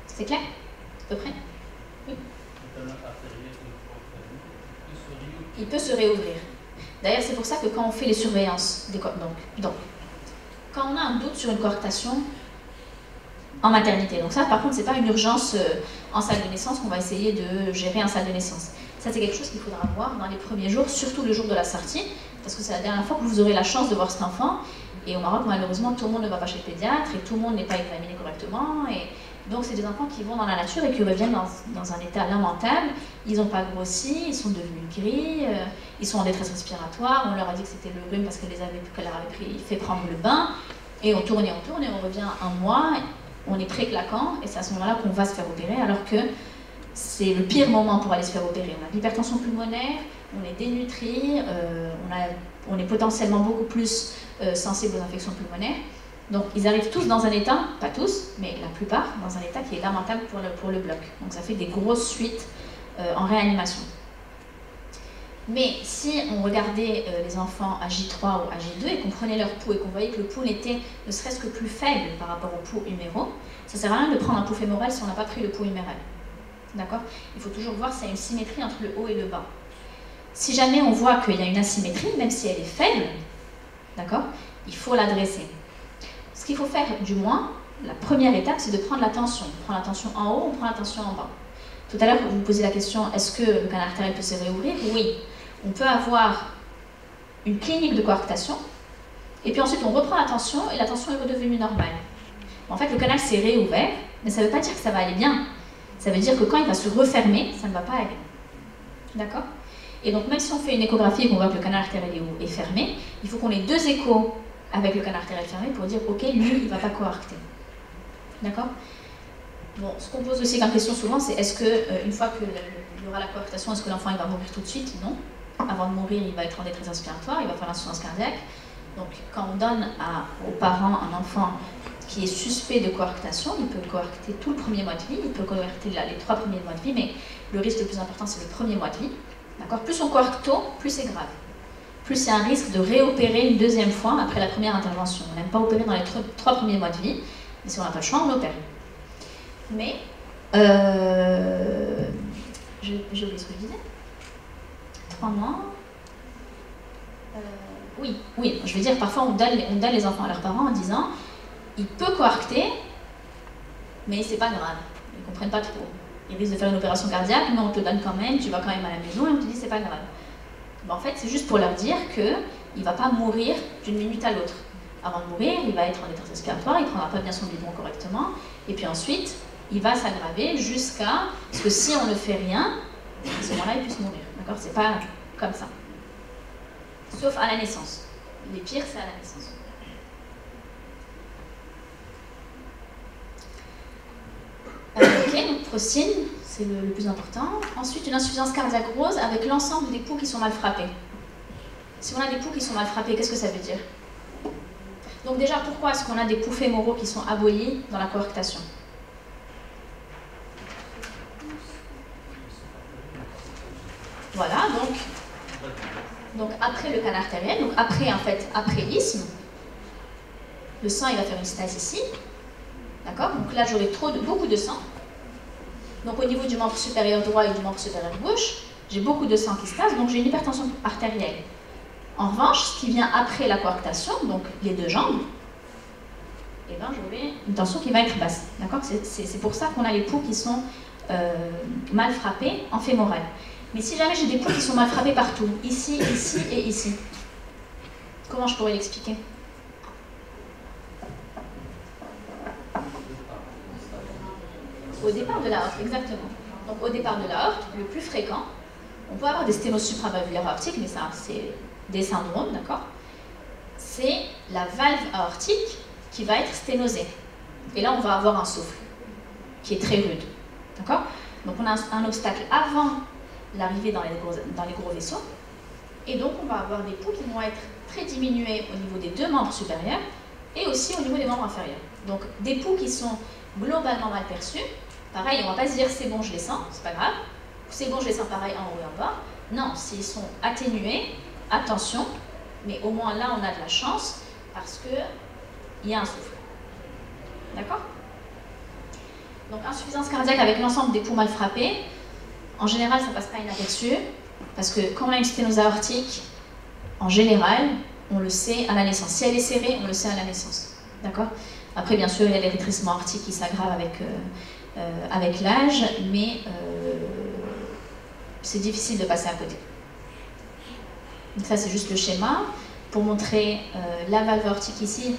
C'est clair? À peu près? Oui. Il peut se réouvrir. D'ailleurs, c'est pour ça que quand on fait les surveillances, donc, quand on a un doute sur une coarctation en maternité, donc ça par contre c'est pas une urgence en salle de naissance qu'on va essayer de gérer en salle de naissance. Ça c'est quelque chose qu'il faudra voir dans les premiers jours, surtout le jour de la sortie, parce que c'est la dernière fois que vous aurez la chance de voir cet enfant. Et au Maroc, malheureusement, tout le monde ne va pas chez le pédiatre et tout le monde n'est pas examiné correctement. Et donc, c'est des enfants qui vont dans la nature et qui reviennent dans un état lamentable. Ils n'ont pas grossi, ils sont devenus gris, ils sont en détresse respiratoire. On leur a dit que c'était le rhume parce qu'elle leur avait fait prendre le bain. Et on tourne et on revient un mois, on est très claquant et c'est à ce moment-là qu'on va se faire opérer, alors que c'est le pire moment pour aller se faire opérer. On a l'hypertension pulmonaire, on est dénutri, on est potentiellement beaucoup plus sensible aux infections pulmonaires. Donc ils arrivent tous dans un état, pas tous, mais la plupart, dans un état qui est lamentable pour le bloc. Donc ça fait des grosses suites en réanimation. Mais si on regardait les enfants à J3 ou à J2 et qu'on prenait leur pouls et qu'on voyait que le pouls était ne serait-ce que plus faible par rapport au pouls huméro, ça ne sert à rien de prendre un pouls fémoral si on n'a pas pris le pouls huméral. D'accord? Il faut toujours voir s'il y a une symétrie entre le haut et le bas. Si jamais on voit qu'il y a une asymétrie, même si elle est faible, d'accord, il faut l'adresser. Ce qu'il faut faire, du moins, la première étape, c'est de prendre la tension. On prend la tension en haut, on prend la tension en bas. Tout à l'heure, vous me posez la question, est-ce que le canal artériel peut se réouvrir? Oui. On peut avoir une clinique de coarctation, et puis ensuite on reprend la tension, et la tension est redevenue normale. En fait, le canal s'est réouvert, mais ça ne veut pas dire que ça va aller bien. Ça veut dire que quand il va se refermer, ça ne va pas aller. D'accord? Et donc, même si on fait une échographie et qu'on voit que le canal artériel est fermé, il faut qu'on ait 2 échos avec le canal artériel fermé pour dire, ok, lui, il ne va pas coarcter. D'accord? Bon, ce qu'on pose aussi comme question souvent, c'est est-ce que, une fois qu'il y aura la coarctation, est-ce que l'enfant il va mourir tout de suite? Non. Avant de mourir, il va être en détresse respiratoire, il va faire l'insuffisance cardiaque. Donc, quand on donne aux parents un enfant qui est suspect de coarctation, il peut coarcter tout le premier mois de vie, il peut coarcter les 3 premiers mois de vie, mais le risque le plus important, c'est le premier mois de vie. D'accord? Plus on coarcte tôt, plus c'est grave. Plus il y a un risque de réopérer une deuxième fois après la première intervention. On n'aime pas opérer dans les 3 premiers mois de vie, mais si on n'a pas le choix, on opère. Mais, j'ai oublié ce que je disais. 3 mois. Oui, je veux dire, parfois on donne les enfants à leurs parents en disant il peut coarcter, mais c'est pas grave. Ils ne comprennent pas trop. Ils risquent de faire une opération cardiaque, mais on te le donne quand même, tu vas quand même à la maison et on te dit c'est pas grave. Ben, en fait, c'est juste pour leur dire qu'il ne va pas mourir d'une minute à l'autre. Avant de mourir, il va être en détresse respiratoire, il ne prendra pas bien son biberon correctement, et puis ensuite, il va s'aggraver jusqu'à ce que si on ne fait rien, À ce moment-là, ils puissent mourir. D'accord? C'est pas comme ça. Sauf à la naissance. Les pires, c'est à la naissance. Ok, donc prostine, c'est le plus important. Ensuite, une insuffisance cardiaque rose avec l'ensemble des poux qui sont mal frappés. Si on a des poux qui sont mal frappés, qu'est-ce que ça veut dire? Donc déjà, pourquoi est-ce qu'on a des poux fémoraux qui sont abolis dans la coarctation? Voilà, donc après le canal artériel, donc après l'isthme, le sang il va faire une stase ici, d'accord? Donc là j'aurai beaucoup de sang. Donc au niveau du membre supérieur droit et du membre supérieur gauche, j'ai beaucoup de sang qui se passe, donc j'ai une hypertension artérielle. En revanche, ce qui vient après la coarctation, donc les deux jambes, eh ben, j'aurai une tension qui va être basse, d'accord? C'est pour ça qu'on a les poux qui sont mal frappés en fémoral. Mais si jamais j'ai des poux qui sont mal frappés partout, ici, ici et ici, comment je pourrais l'expliquer? Au départ de l'aorte, exactement. Donc au départ de l'aorte, le plus fréquent, on peut avoir des sténoses supravalvulaires aortiques, mais ça, c'est des syndromes, d'accord? C'est la valve aortique qui va être sténosée. Et là, on va avoir un souffle qui est très rude, d'accord? Donc on a un obstacle avant l'arrivée dans les gros vaisseaux, et donc on va avoir des poux qui vont être très diminués au niveau des deux membres supérieurs et aussi au niveau des membres inférieurs. Donc des poux qui sont globalement mal perçus, pareil, on ne va pas se dire c'est bon je les sens, c'est pas grave, c'est bon je les sens pareil en haut et en bas. Non, s'ils sont atténués, attention, mais au moins là on a de la chance parce qu'il y a un souffle. D'accord? Donc insuffisance cardiaque avec l'ensemble des poux mal frappés. En général, ça ne passe pas inaperçu, parce que quand on a une sténose aortique, en général, on le sait à la naissance. Si elle est serrée, on le sait à la naissance. D'accord? Après, bien sûr, il y a les rétrécissements aortiques qui s'aggravent avec l'âge, mais c'est difficile de passer à côté. Donc ça, c'est juste le schéma. Pour montrer la valve aortique ici,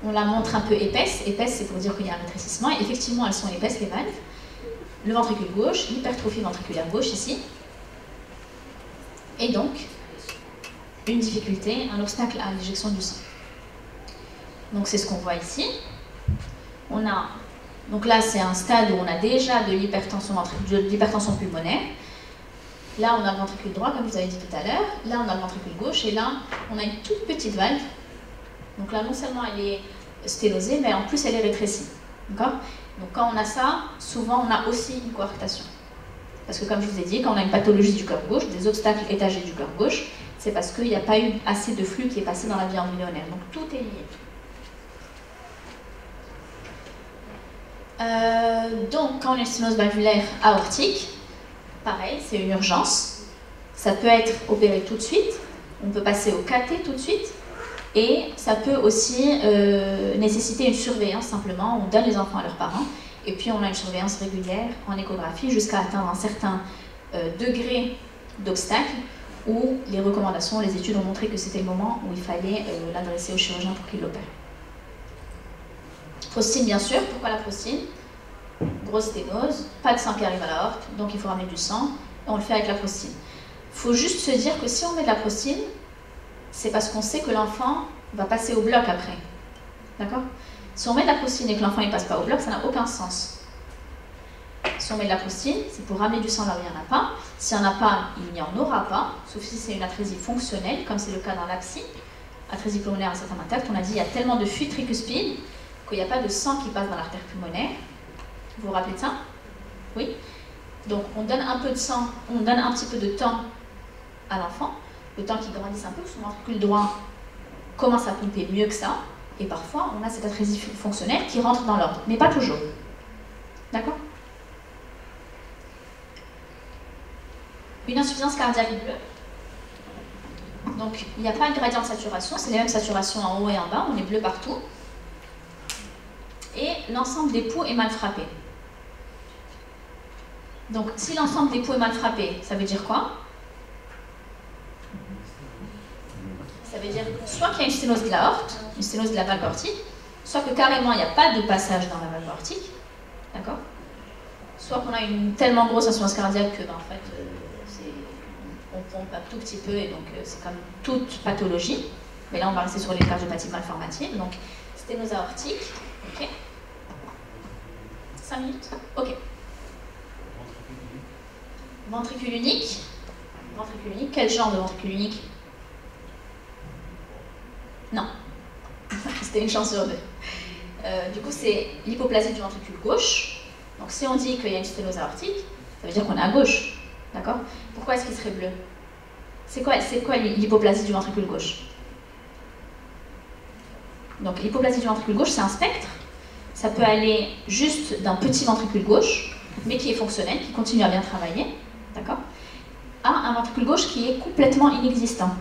on la montre un peu épaisse. Épaisse, c'est pour dire qu'il y a un rétrécissement. Et effectivement, elles sont épaisses, les valves. Le ventricule gauche, l'hypertrophie ventriculaire gauche ici. Et donc, une difficulté, un obstacle à l'injection du sang. Donc c'est ce qu'on voit ici. Donc là, c'est un stade où on a déjà de l'hypertension pulmonaire. Là, on a le ventricule droit, comme je vous avais dit tout à l'heure. Là, on a le ventricule gauche. Et là, on a une toute petite valve. Donc là, non seulement elle est sténosée, mais en plus, elle est rétrécie. D'accord ? Donc quand on a ça, souvent on a aussi une coarctation. Parce que comme je vous ai dit, quand on a une pathologie du cœur gauche, des obstacles étagés du cœur gauche, c'est parce qu'il n'y a pas eu assez de flux qui est passé dans la vie embryonnaire. Donc tout est lié. Donc quand on a une sténose valvulaire aortique, pareil, c'est une urgence. Ça peut être opéré tout de suite, on peut passer au cathé tout de suite, et ça peut aussi nécessiter une surveillance simplement. On donne les enfants à leurs parents et puis on a une surveillance régulière en échographie jusqu'à atteindre un certain degré d'obstacle où les recommandations, les études ont montré que c'était le moment où il fallait l'adresser au chirurgien pour qu'il l'opère. Prostine bien sûr. Pourquoi la prostine? Grosse sténose, pas de sang qui arrive à l'aorte, donc il faut ramener du sang et on le fait avec la prostine. Il faut juste se dire que si on met de la prostine, c'est parce qu'on sait que l'enfant va passer au bloc après. D'accord? Si on met de la prostine et que l'enfant ne passe pas au bloc, ça n'a aucun sens. Si on met de la prostine, c'est pour ramener du sang là où il n'y en a pas. S'il n'y en a pas, il n'y en aura pas, sauf si c'est une atrésie fonctionnelle, comme c'est le cas dans l'APSI. Atrésie pulmonaire à certain intact, on a dit qu'il y a tellement de fuite tricuspide qu'il n'y a pas de sang qui passe dans l'artère pulmonaire. Vous vous rappelez de ça? Oui? Donc on donne un peu de sang, on donne un petit peu de temps à l'enfant, le temps qu'il grandisse un peu, son ventricule droit commence à pomper mieux que ça, et parfois on a cette atrésie fonctionnelle qui rentre dans l'ordre, mais pas toujours. D'accord? Une insuffisance cardiaque bleue. Donc il n'y a pas de gradient de saturation, c'est les mêmes saturations en haut et en bas, on est bleu partout. Et l'ensemble des poux est mal frappé. Donc si l'ensemble des poux est mal frappé, ça veut dire quoi? Ça veut dire soit qu'il y a une sténose de l'aorte, une sténose de la valve aortique, soit que carrément il n'y a pas de passage dans la valve aortique, d'accord? Soit qu'on a une tellement grosse insuffisance cardiaque que en fait pompe un tout petit peu, et donc c'est comme toute pathologie. Mais là, on va rester sur les cardiopathies malformatives. Donc, sténose aortique, ok. 5 minutes, ok. Ventricule unique. Ventricule unique, quel genre de ventricule unique? Non. C'était une chance sur deux. Du coup, c'est l'hypoplasie du ventricule gauche. Donc, si on dit qu'il y a une sténose aortique, ça veut dire qu'on est à gauche. D'accord? Pourquoi est-ce qu'il serait bleu? C'est quoi l'hypoplasie du ventricule gauche? Donc, l'hypoplasie du ventricule gauche, c'est un spectre. Ça peut aller juste d'un petit ventricule gauche, mais qui est fonctionnel, qui continue à bien travailler, d'accord, à un ventricule gauche qui est complètement inexistant.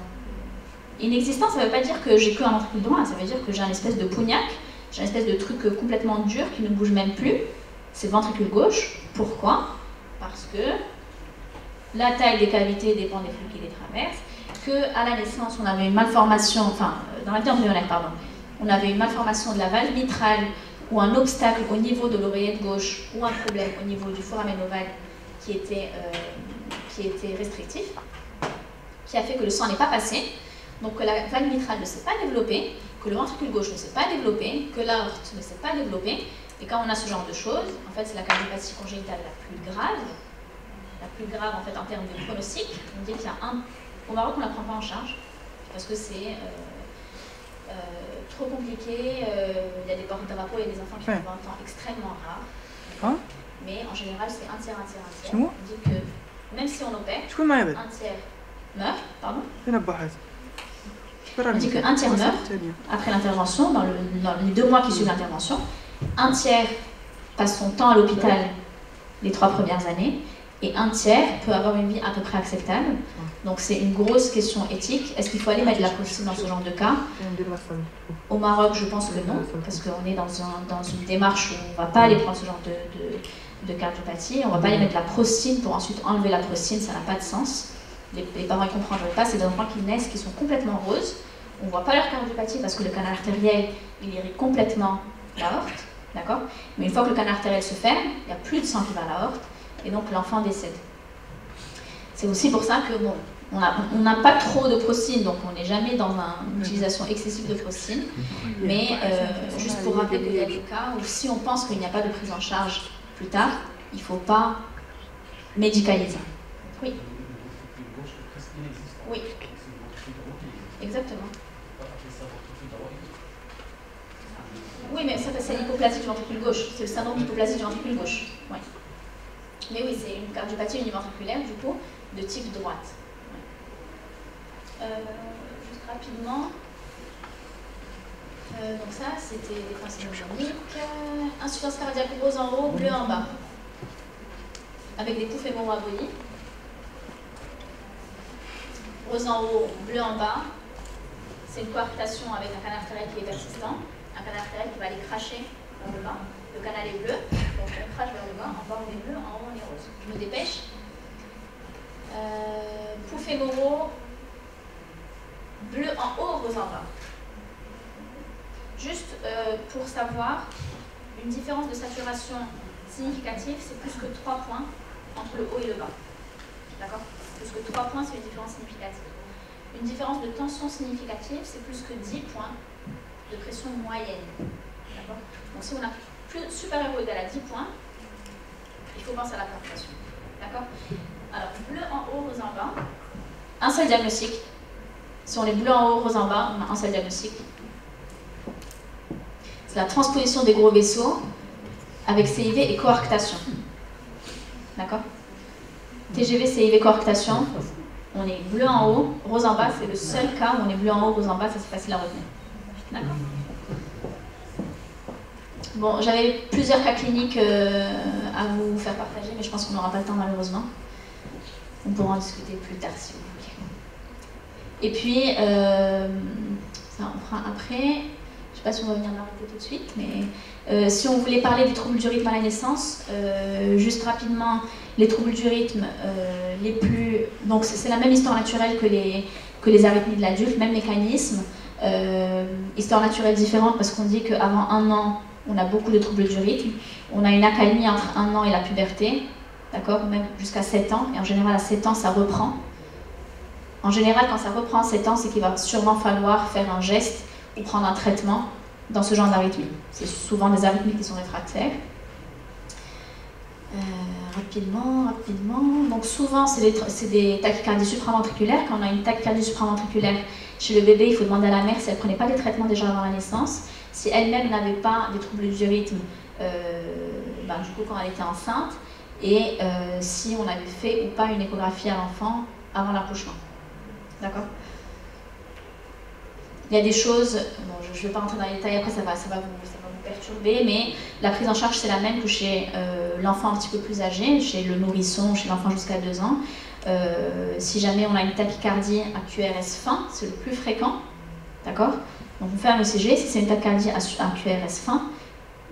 Inexistant, ça ne veut pas dire que j'ai qu'un ventricule droit, ça veut dire que j'ai un espèce de pougnac, j'ai un espèce de truc complètement dur qui ne bouge même plus. C'est le ventricule gauche. Pourquoi? Parce que la taille des cavités dépend des flux qui les traversent, qu'à la naissance, on avait une malformation, enfin, dans la vie embryonnaire, pardon, on avait une malformation de la valve mitrale ou un obstacle au niveau de l'oreillette gauche ou un problème au niveau du foramen ovale qui était restrictif, qui a fait que le sang n'est pas passé, donc que la valve mitrale ne s'est pas développée, que le ventricule gauche ne s'est pas développé, que l'aorte ne s'est pas développée. Et quand on a ce genre de choses, en fait, c'est la cardiopathie congénitale la plus grave en fait en termes de pronostic. On dit qu'il y a au Maroc, on ne la prend pas en charge parce que c'est trop compliqué. Il y a des porte-drapeaux, il y a des enfants qui ont 20 ans extrêmement rares. Mais en général, c'est un tiers. On dit que même si on opère, un tiers meurt. Pardon. On dit qu'un tiers meurt après l'intervention, dans les 2 mois qui suivent l'intervention. Un tiers passe son temps à l'hôpital les 3 premières années, et un tiers peut avoir une vie à peu près acceptable. Donc c'est une grosse question éthique. Est-ce qu'il faut aller mettre de la procédure dans ce genre de cas? Au Maroc, je pense que non, parce qu'on est dans une démarche où on ne va pas aller prendre ce genre de cardiopathie, on ne va pas aller mettre de la prostine pour ensuite enlever la prostine, ça n'a pas de sens. Les parents ne comprendraient pas, c'est des enfants qui naissent, qui sont complètement roses. On ne voit pas leur cardiopathie parce que le canal artériel, il irrigue complètement l'aorte, d'accord? Mais une fois que le canal artériel se ferme, il n'y a plus de sang qui va à l'aorte, et donc l'enfant décède. C'est aussi pour ça que, bon, on n'a pas trop de prostine, donc on n'est jamais dans une utilisation excessive de prostine, mais juste pour rappeler qu'il y a des cas où si on pense qu'il n'y a pas de prise en charge plus tard, il ne faut pas médicaliser. Oui. Oui. Exactement. Oui, mais ça, c'est l'hypoplasie du ventricule gauche. C'est le syndrome d'hypoplasie du ventricule gauche. Ouais. Mais oui, c'est une cardiopathie univentriculaire, du coup, de type droite. Ouais. Juste rapidement. Donc ça, c'était les principes chroniques. Insuffisance cardiaque rose en haut, bleu en bas. Avec des poux fémoro-abolies. Rose en haut, bleu en bas. C'est une coarctation avec un canal artériel qui est persistant. Un canal artériel qui va aller cracher vers le bas. Le canal est bleu, donc on crache vers le bas. En bas on est bleu, en haut on est rose. Je me dépêche. Poux fémoraux, bleu en haut, rose en bas. Juste pour savoir, une différence de saturation significative, c'est plus que 3 points entre le haut et le bas. D'accord? Plus que 3 points, c'est une différence significative. Une différence de tension significative, c'est plus que 10 points de pression moyenne. D'accord? Donc si on a supérieur ou égal à 10 points, il faut penser à la coarctation. D'accord? Alors, bleu en haut, rose en bas. Un seul diagnostic. Si on est bleu en haut, rose en bas, on a un seul diagnostic. C'est la transposition des gros vaisseaux avec CIV et coarctation. D'accord? TGV, CIV, coarctation. On est bleu en haut, rose en bas. C'est le seul cas où on est bleu en haut, rose en bas. Ça, c'est facile à retenir. D'accord? Bon, j'avais plusieurs cas cliniques à vous faire partager, mais je pense qu'on n'aura pas le temps malheureusement. On pourra en discuter plus tard si vous voulez. Et puis, ça on fera après. Je ne sais pas si on va venir l'arrêter tout de suite, mais si on voulait parler des troubles du rythme à la naissance, juste rapidement, les troubles du rythme les plus... Donc c'est la même histoire naturelle que les arythmies de l'adulte, même mécanisme. Histoire naturelle différente parce qu'on dit qu'avant 1 an, on a beaucoup de troubles du rythme. On a une accalmie entre 1 an et la puberté, d'accord, même jusqu'à 7 ans. Et en général, à 7 ans, ça reprend. En général, quand ça reprend 7 ans, c'est qu'il va sûrement falloir faire un geste ou prendre un traitement dans ce genre d'arythmie. C'est souvent des arythmies qui sont réfractaires. Rapidement. Donc souvent, c'est des tachycardies supraventriculaires. Quand on a une tachycardie supraventriculaire chez le bébé, il faut demander à la mère si elle ne prenait pas des traitements déjà avant la naissance. Si elle-même n'avait pas des troubles du rythme, du coup, quand elle était enceinte, et si on avait fait ou pas une échographie à l'enfant avant l'accouchement. D'accord ? Il y a des choses, bon, je ne vais pas rentrer dans les détails, après ça va vous perturber, mais la prise en charge c'est la même que chez l'enfant un petit peu plus âgé, chez le nourrisson, chez l'enfant jusqu'à 2 ans. Si jamais on a une tachycardie à QRS fin, c'est le plus fréquent, d'accord ? Donc on fait un ECG, si c'est une tachycardie à QRS fin,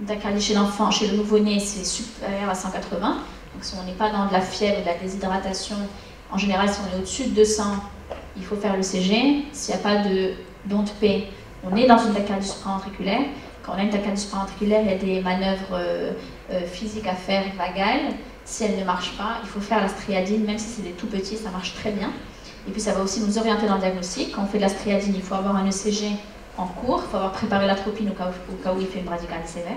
une tachycardie chez l'enfant, chez le nouveau-né, c'est supérieur à 180, donc si on n'est pas dans de la fièvre, de la déshydratation, en général si on est au-dessus de 200, il faut faire l'ECG. S'il n'y a pas de d'ONT-P, on est dans une tachycardie supraventriculaire. Quand on a une tachycardie supraventriculaire, il y a des manœuvres physiques à faire vagales. Si elle ne marche pas, il faut faire la striadine, même si c'est des tout petits, ça marche très bien. Et puis ça va aussi nous orienter dans le diagnostic. Quand on fait de la striadine, il faut avoir un ECG en cours, il faut avoir préparé l'atropine au cas où il fait une bradycardie sévère.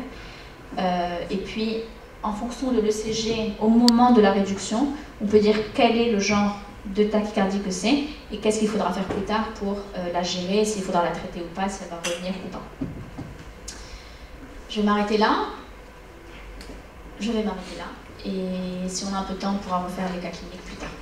Et puis, en fonction de l'ECG, au moment de la réduction, on peut dire quel est le genre de tachycardie que c'est et qu'est-ce qu'il faudra faire plus tard pour la gérer, s'il faudra la traiter ou pas, si elle va revenir ou pas. Je vais m'arrêter là. Et si on a un peu de temps, on pourra refaire les cas cliniques plus tard.